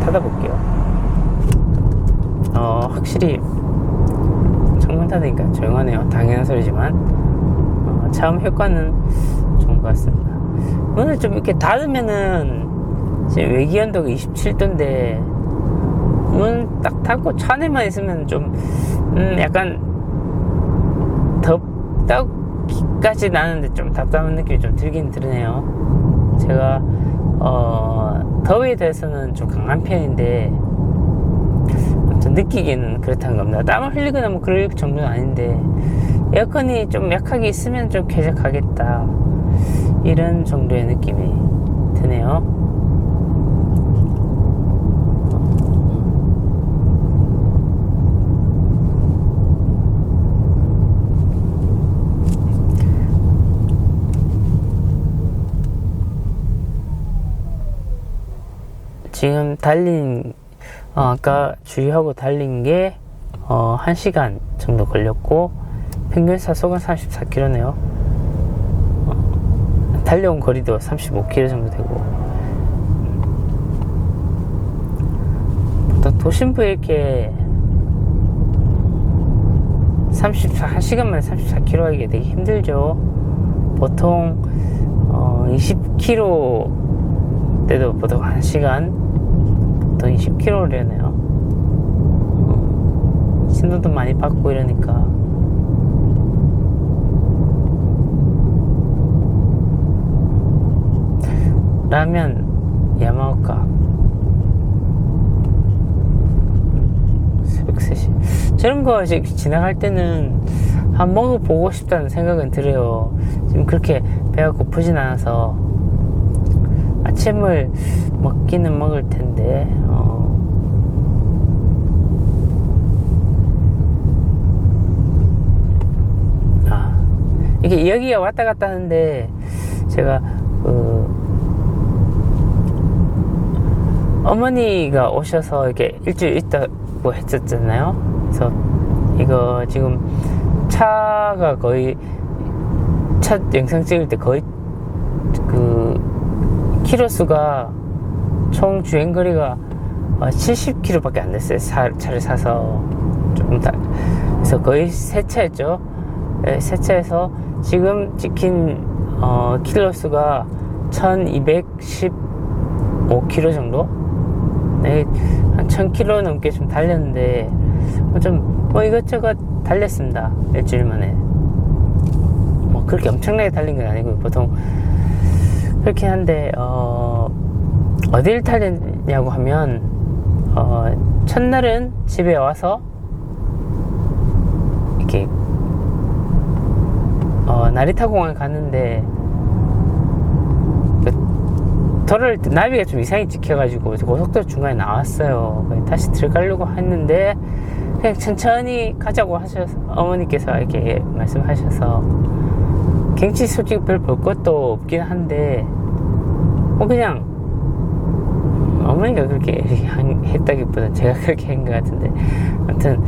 닫아볼게요. 확실히 창문 닫으니까 조용하네요. 당연한 소리지만 차음 효과는 좋은 것 같습니다. 오늘 좀 이렇게 닫으면은 지금 외기온도가 27도인데 문 딱 닫고 차 안에만 있으면 좀 약간 덥다기까지 나는데 좀 답답한 느낌이 좀 들긴 드네요. 제가 더위에 대해서는 좀 강한 편인데 아무튼 느끼기는 그렇다는 겁니다. 땀을 흘리거나 뭐 그럴 정도는 아닌데 에어컨이 좀 약하게 있으면 좀 쾌적하겠다 이런 정도의 느낌이 드네요. 지금 달린 아까 주의하고 달린 게 1시간 정도 걸렸고 평균 사속은 34km네요. 달려온 거리도 35km 정도 되고 또 도심부에 이렇게 1시간 만에 34km 하기가 되게 힘들죠. 보통 20km 때도 보통 1시간 또 20km래네요. 신호도 많이 받고 이러니까 라면 야마오카 새벽 3시 저런 거 지나갈 때는 한번 먹어보고 싶다는 생각은 들어요. 지금 그렇게 배가 고프진 않아서 아침을 먹기는 먹을 텐데 이게 여기가 왔다 갔다 하는데 제가 어머니가 오셔서 이렇게 일주일 있다고 했었잖아요. 그래서 이거 지금 차가 거의 차 영상 찍을 때 거의 키로수가 총 주행거리가 70km밖에 안 됐어요. 차를 사서 조금 다 그래서 거의 새 차였죠. 네, 새 차에서 지금 찍힌 킬로수가 1215km 정도? 네, 한 1000km 넘게 좀 달렸는데 뭐 이것저것 달렸습니다. 일주일 만에 뭐 그렇게 엄청나게 달린 건 아니고 보통 그렇긴 한데 어딜 달렸냐고 하면 첫날은 집에 와서 이렇게 나리타 공항에 갔는데 도로를 나비가 좀 이상하게 찍혀가지고 고속도로 중간에 나왔어요. 다시 들어가려고 했는데 그냥 천천히 가자고 하셔서 어머니께서 이렇게 말씀하셔서 경치 솔직히 별 볼 것도 없긴 한데 뭐 그냥 어머니가 그렇게 했다기보다 제가 그렇게 한 것 같은데 아무튼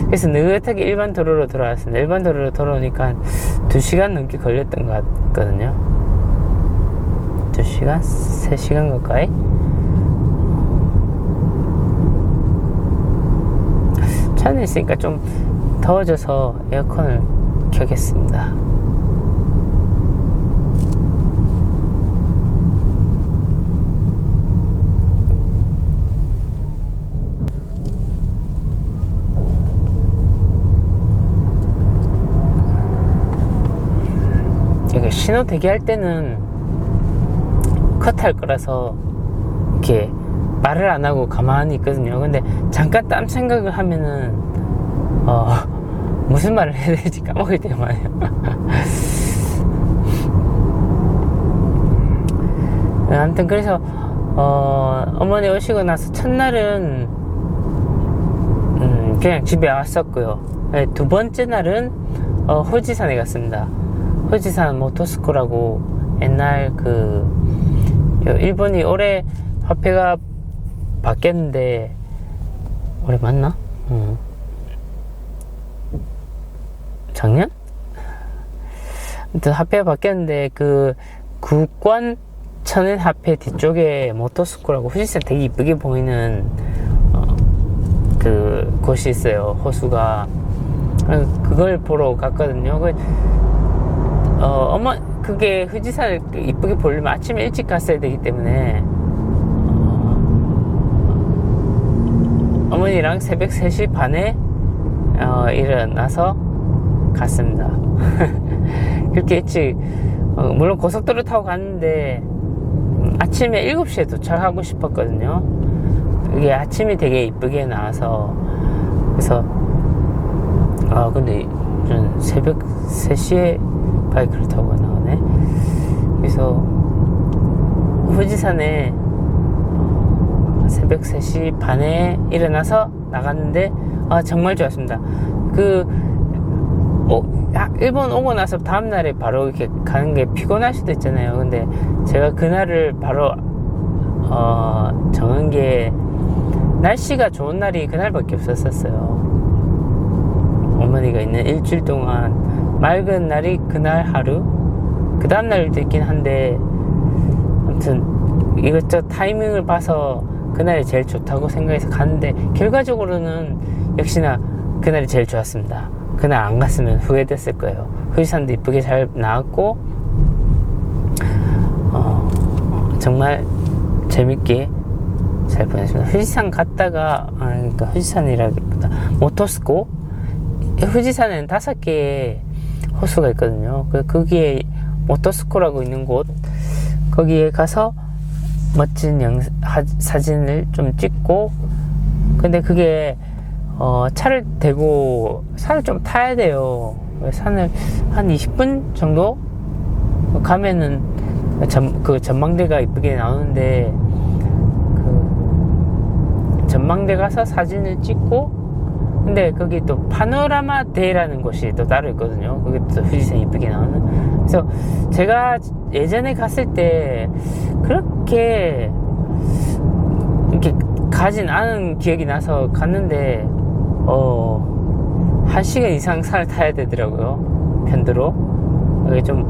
그래서 느긋하게 일반 도로로 돌아왔습니다. 일반 도로로 돌아오니까 2시간 넘게 걸렸던 것 같거든요. 2시간? 3시간 가까이? 차 안에 있으니까 좀 더워져서 에어컨을 켜겠습니다. 신호 대기할 때는 컷할 거라서 이렇게 말을 안 하고 가만히 있거든요. 근데 잠깐 딴 생각을 하면은 무슨 말을 해야 될지 까먹을 때가 많아요. 아무튼 그래서 어머니 오시고 나서 첫날은 그냥 집에 왔었고요. 네, 두 번째 날은 호지산에 갔습니다. 호지산 모토스코라고 옛날 일본이 올해 화폐가 바뀌었는데 올해 맞나? 작년? 아무튼 화폐가 바뀌었는데 국권 천엔 화폐 뒤쪽에 모토스코라고 호지산 되게 이쁘게 보이는 곳이 있어요. 호수가 그걸 보러 갔거든요. 그게富士山을 이쁘게 보려면 아침에 일찍 갔어야 되기 때문에 어머니랑 새벽 3시 반에 일어나서 갔습니다. 그렇게 일찍 물론 고속도로 타고 갔는데 아침에 7시에 도착하고 싶었거든요. 이게 아침이 되게 이쁘게 나와서 그래서 근데 좀 새벽 3시에 바이크를 타고 나오네. 그래서富士山에 새벽 3시 반에 일어나서 나갔는데 정말 좋았습니다. 일본 오고 나서 다음날에 바로 이렇게 가는 게 피곤할 수도 있잖아요. 근데 제가 그날을 바로 정한 게 날씨가 좋은 날이 그날밖에 없었어요. 어머니가 있는 일주일 동안 맑은 날이 그날 하루, 그 다음날도 있긴 한데 아무튼 이것저것 타이밍을 봐서 그날이 제일 좋다고 생각해서 갔는데 결과적으로는 역시나 그날이 제일 좋았습니다. 그날 안 갔으면 후회됐을 거예요.富士山도 이쁘게 잘 나왔고 정말 재밌게 잘 보냈습니다.富士山갔다가 그러니까富士山이라기보다 모토스코,富士山에는 5개의 호수가 있거든요. 거기에 모토스코라고 있는 곳, 거기에 가서 멋진 사진을 좀 찍고, 근데 그게 차를 대고 산을 좀 타야 돼요. 산을 한 20분 정도 가면은 그 전망대가 이쁘게 나오는데 그 전망대 가서 사진을 찍고, 근데 거기 또 파노라마 대라는 곳이 또 따로 있거든요. 거기 또富士山이쁘게 나오는. 그래서 제가 예전에 갔을 때 그렇게 이렇게 가진 않은 기억이 나서 갔는데 1시간 이상 산을 타야 되더라고요. 편도로. 그게 좀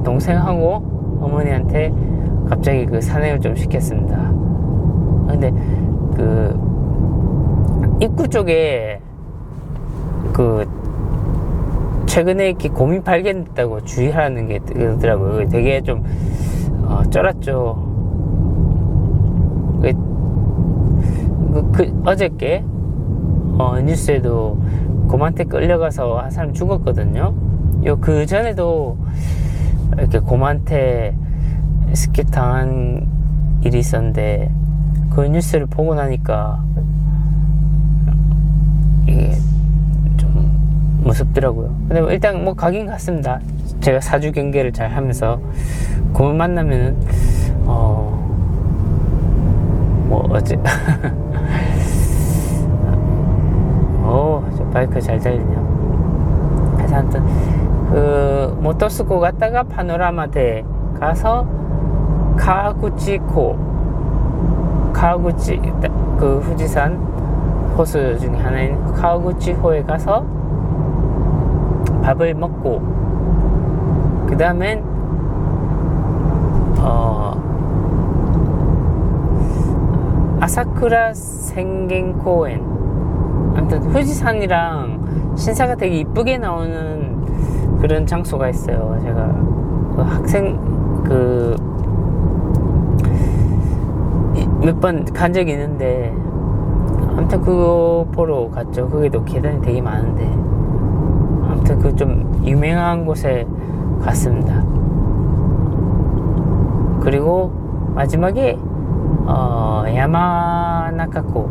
동생하고 어머니한테 갑자기 그 산행을 좀 시켰습니다. 근데 그 입구 쪽에 최근에 이렇게 곰이 발견됐다고 주의하는 게 뜨더라고요. 되게 좀 쫄았죠. 어저께 뉴스에도 곰한테 끌려가서 한 사람 죽었거든요. 그 전에도 이렇게 곰한테 스킵 당한 일이 있었는데 그 뉴스를 보고 나니까 이게 좀 무섭더라고요. 근데 일단 가긴 갔습니다. 제가 사주 경계를 잘 하면서 곰을 만나면은 어째 저 바이크 잘 달리네요. 그래서 아무튼 모토스코 갔다가 파노라마대 가서 카구치코, 그富士山호수 중에 하나인 카구치호에 가서 밥을 먹고, 그 다음엔 아사쿠라 생겐공원, 아무튼富士山이랑 신사가 되게 이쁘게 나오는 그런 장소가 있어요. 제가 몇 번 간 적이 있는데 아무튼 그거 보러 갔죠. 거기도 계단이 되게 많은데 아무튼 그 좀 유명한 곳에 갔습니다. 그리고 마지막에 야마나카코,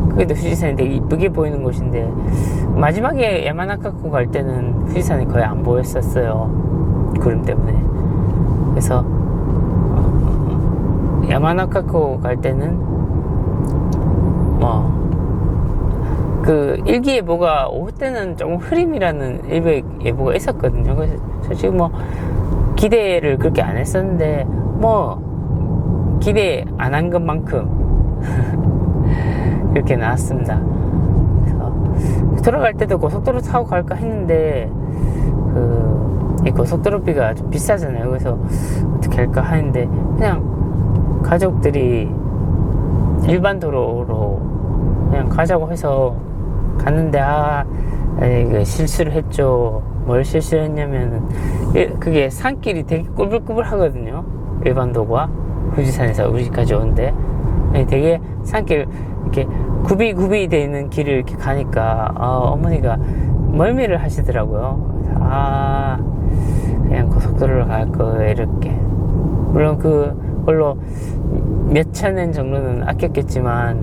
그게도富士山이 되게 이쁘게 보이는 곳인데 마지막에 야마나카코 갈 때는富士山이 거의 안 보였었어요. 구름 때문에. 그래서 야마나카코 갈 때는 그 일기예보가 오후 때는 조금 흐림이라는 일기예보가 있었거든요. 그래서 솔직히 기대를 그렇게 안 했었는데 기대 안 한 것만큼 이렇게 나왔습니다. 그래서 돌아갈 때도 고속도로 타고 갈까 했는데 이 고속도로비가 좀 비싸잖아요. 그래서 어떻게 할까 하는데 그냥 가족들이 일반 도로로 그냥 가자고 해서 갔는데 아니, 그 실수를 했죠. 뭘 실수했냐면은 그게 산길이 되게 꾸불꾸불 하거든요. 일반도가 후지산에서 우리까지 오는데 되게 산길 이렇게 굽이 돼 있는 길을 이렇게 가니까 어머니가 멀미를 하시더라고요. 그냥 고속도로로 갈 거예요 이렇게. 물론 그걸로 몇천 원 정도는 아꼈겠지만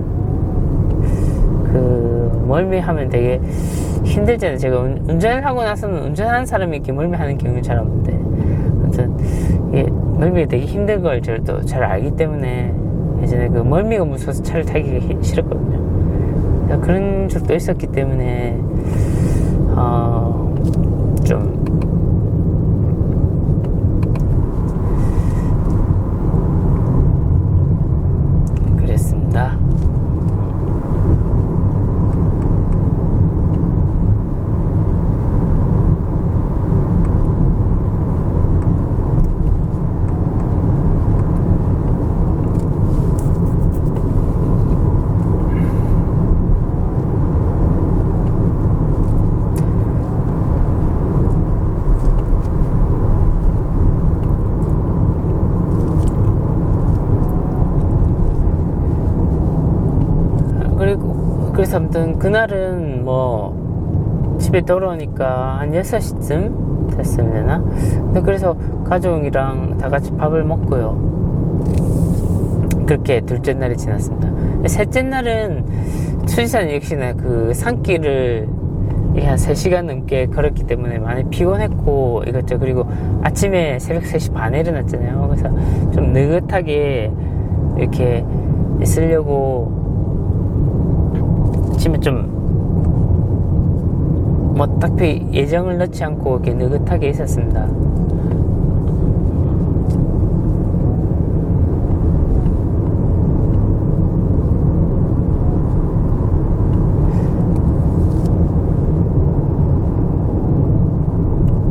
그 멀미하면 되게 힘들잖아요. 제가 운전을 하고 나서는 운전하는 사람이 이렇게 멀미하는 경우는 잘 없는데 아무튼 이게 멀미가 되게 힘든 걸 저도 잘 알기 때문에 예전에 그 멀미가 무서워서 차를 타기가 싫었거든요. 그런 적도 있었기 때문에 좀 그랬습니다. 그래서 아무튼 그날은 뭐 집에 돌아오니까 한 6시쯤 됐으려나? 그래서 가족이랑 다 같이 밥을 먹고요. 그렇게 둘째 날이 지났습니다. 셋째 날은 수지산 역시나 그 산길을 한 3시간 넘게 걸었기 때문에 많이 피곤했고 이것저것. 그리고 아침에 새벽 3시 반에 일어났잖아요. 그래서 좀 느긋하게 이렇게 있으려고 아침에 좀 뭐 딱히 예정을 넣지 않고 이렇게 느긋하게 있었습니다.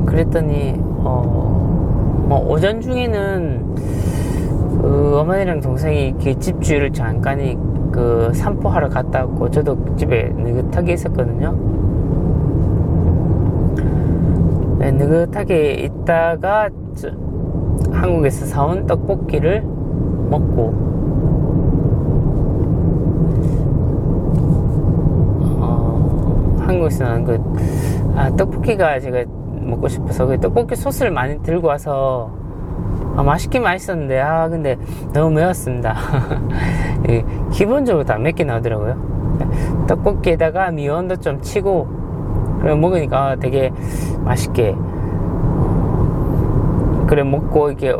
그랬더니 뭐 오전 중에는 그 어머니랑 동생이 그 집 주위를 잠깐 그 산보하러 갔다 왔고 저도 집에 느긋하게 있었거든요. 네, 느긋하게 있다가 한국에서 사온 떡볶이를 먹고 한국에서 나온 떡볶이가 제가 먹고 싶어서 그 떡볶이 소스를 많이 들고 와서 맛있긴 맛있었는데 근데 너무 매웠습니다. 기본적으로 다 맵게 나오더라고요. 떡볶이에다가 미원도 좀 치고 그래 먹으니까 되게 맛있게 그래 먹고 이렇게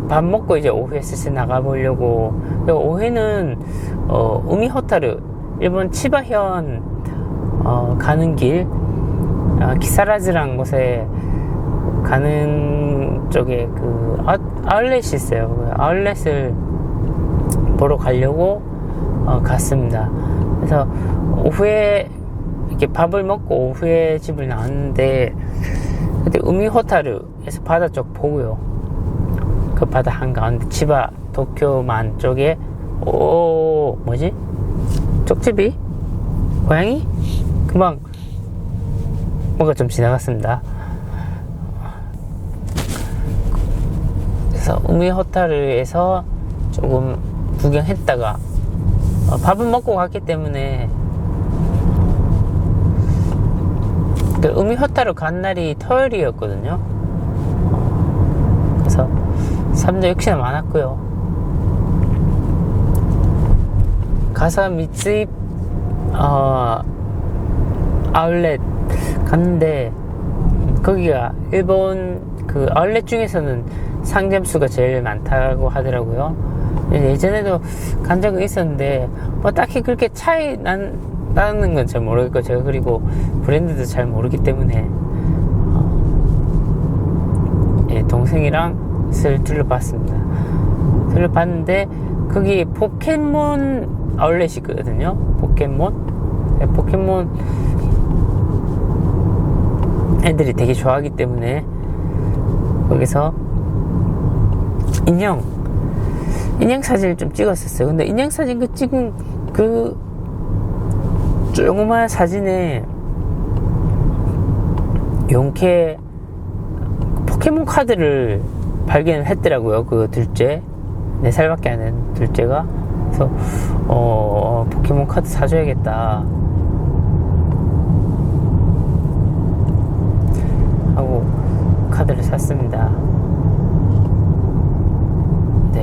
밥 먹고 이제 오후에 슬슬 나가보려고. 오후에는 우미호타루 일본 치바현 가는 길 키사라즈라는 곳에 가는 쪽에 그 아울렛이 있어요. 그 아울렛을 보러 가려고 갔습니다. 그래서 오후에 이렇게 밥을 먹고 오후에 집을 나왔는데 그때 우미호타루에서 바다 쪽 보고요. 그 바다 한가운데 치바 도쿄만 쪽에 뭐지? 쪽집이? 고양이? 금방 뭔가 좀 지나갔습니다. 그래서 우미호타루에서 조금 구경했다가 밥은 먹고 갔기 때문에 그 우미호타루 간 날이 토요일이었거든요. 그래서 사람도 역시나 많았고요. 가서 미츠이 아울렛 갔는데 거기가 일본 그 아울렛 중에서는 상점 수가 제일 많다고 하더라고요. 예전에도 간 적은 있었는데 뭐 딱히 그렇게 차이 나는 건 잘 모르겠고 제가 그리고 브랜드도 잘 모르기 때문에 동생이랑 둘러봤습니다. 둘러봤는데 거기 포켓몬 아울렛이 있거든요. 포켓몬 애들이 되게 좋아하기 때문에 거기서 인형 사진을 좀 찍었었어요. 근데 인형 사진 찍은 그 조그만 사진에 용케 포켓몬 카드를 발견했더라고요. 그 둘째, 4살밖에 안 된 둘째가. 그래서 포켓몬 카드 사줘야겠다 하고 카드를 샀습니다. 네.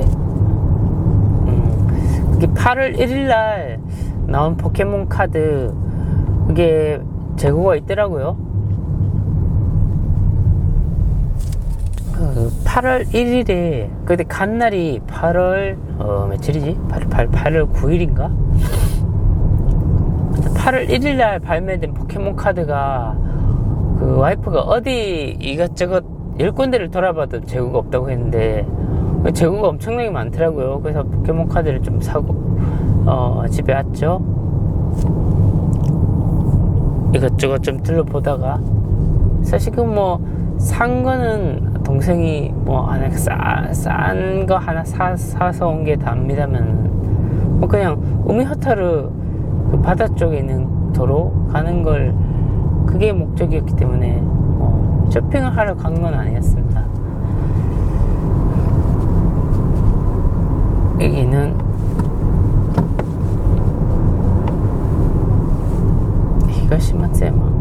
그게 8월 1일날 나온 포켓몬 카드, 그게 재고가 있더라고요. 8월 1일에, 그때 간 날이 8월, 며칠이지? 8월 9일인가? 8월 1일날 발매된 포켓몬 카드가, 그 와이프가 어디 이것저것 10군데를 돌아봐도 재고가 없다고 했는데, 재고가 엄청나게 많더라고요. 그래서 포켓몬 카드를 좀 사고, 집에 왔죠. 이것저것 좀 둘러보다가, 사실 산 거는 동생이 하나 싼 거 하나 사서 온 게 답니다만, 그냥 우미호타르 그 바다 쪽에 있는 도로 가는 걸, 그게 목적이었기 때문에 쇼핑을 하러 간 건 아니었습니다. 여기는 히가시마츠야마.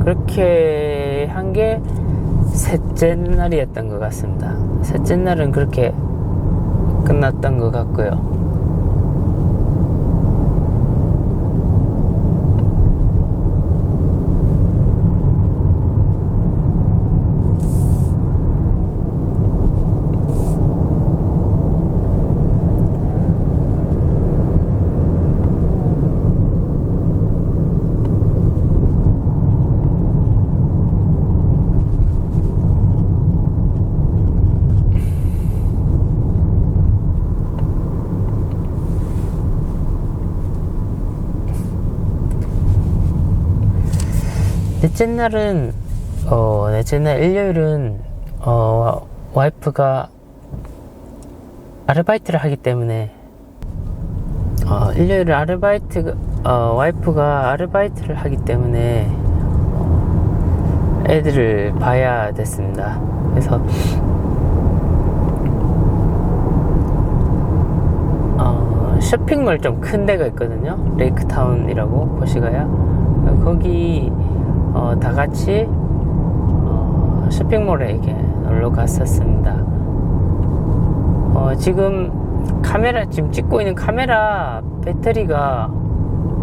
그렇게 한 게 셋째 날이었던 것 같습니다. 셋째 날은 그렇게 끝났던 것 같고요. 넷째 날 일요일은 와이프가 아르바이트를 하기 때문에, 일요일에 와이프가 아르바이트를 하기 때문에 애들을 봐야 됐습니다. 그래서 쇼핑몰 좀 큰 데가 있거든요. 레이크타운이라고 보시가야. 거기 다 같이 쇼핑몰에 이렇게 놀러 갔었습니다. 지금 찍고 있는 카메라 배터리가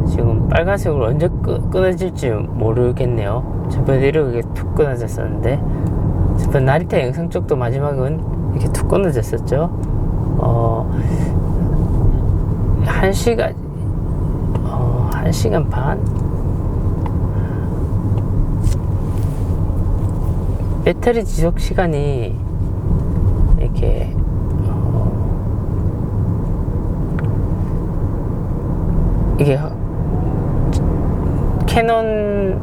지금 빨간색으로 언제 끊어질지 모르겠네요. 저번에 이렇게 툭 끊어졌었는데, 저번 나리타 영상 쪽도 마지막은 이렇게 툭 끊어졌었죠. 1시간 반? 배터리 지속 시간이 이렇게 이게 캐논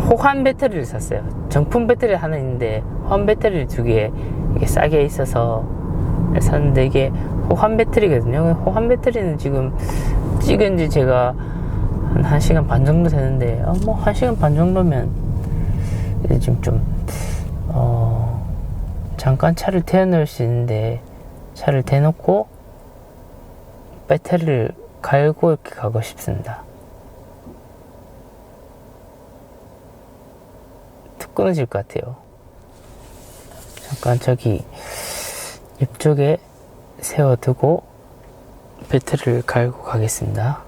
호환 배터리를 샀어요. 정품 배터리 하나 있는데 호환 배터리 2개 이게 싸게 있어서 샀는데, 이게 호환 배터리거든요. 호환 배터리는 지금 찍은 지 제가 한 1시간 반 정도 되는데, 1시간 반 정도면 지금 잠깐 차를 태워놓을 수 있는데, 차를 대놓고 배터리를 갈고 이렇게 가고 싶습니다. 툭 끊어질 것 같아요. 잠깐 저기 옆쪽에 세워두고 배터리를 갈고 가겠습니다.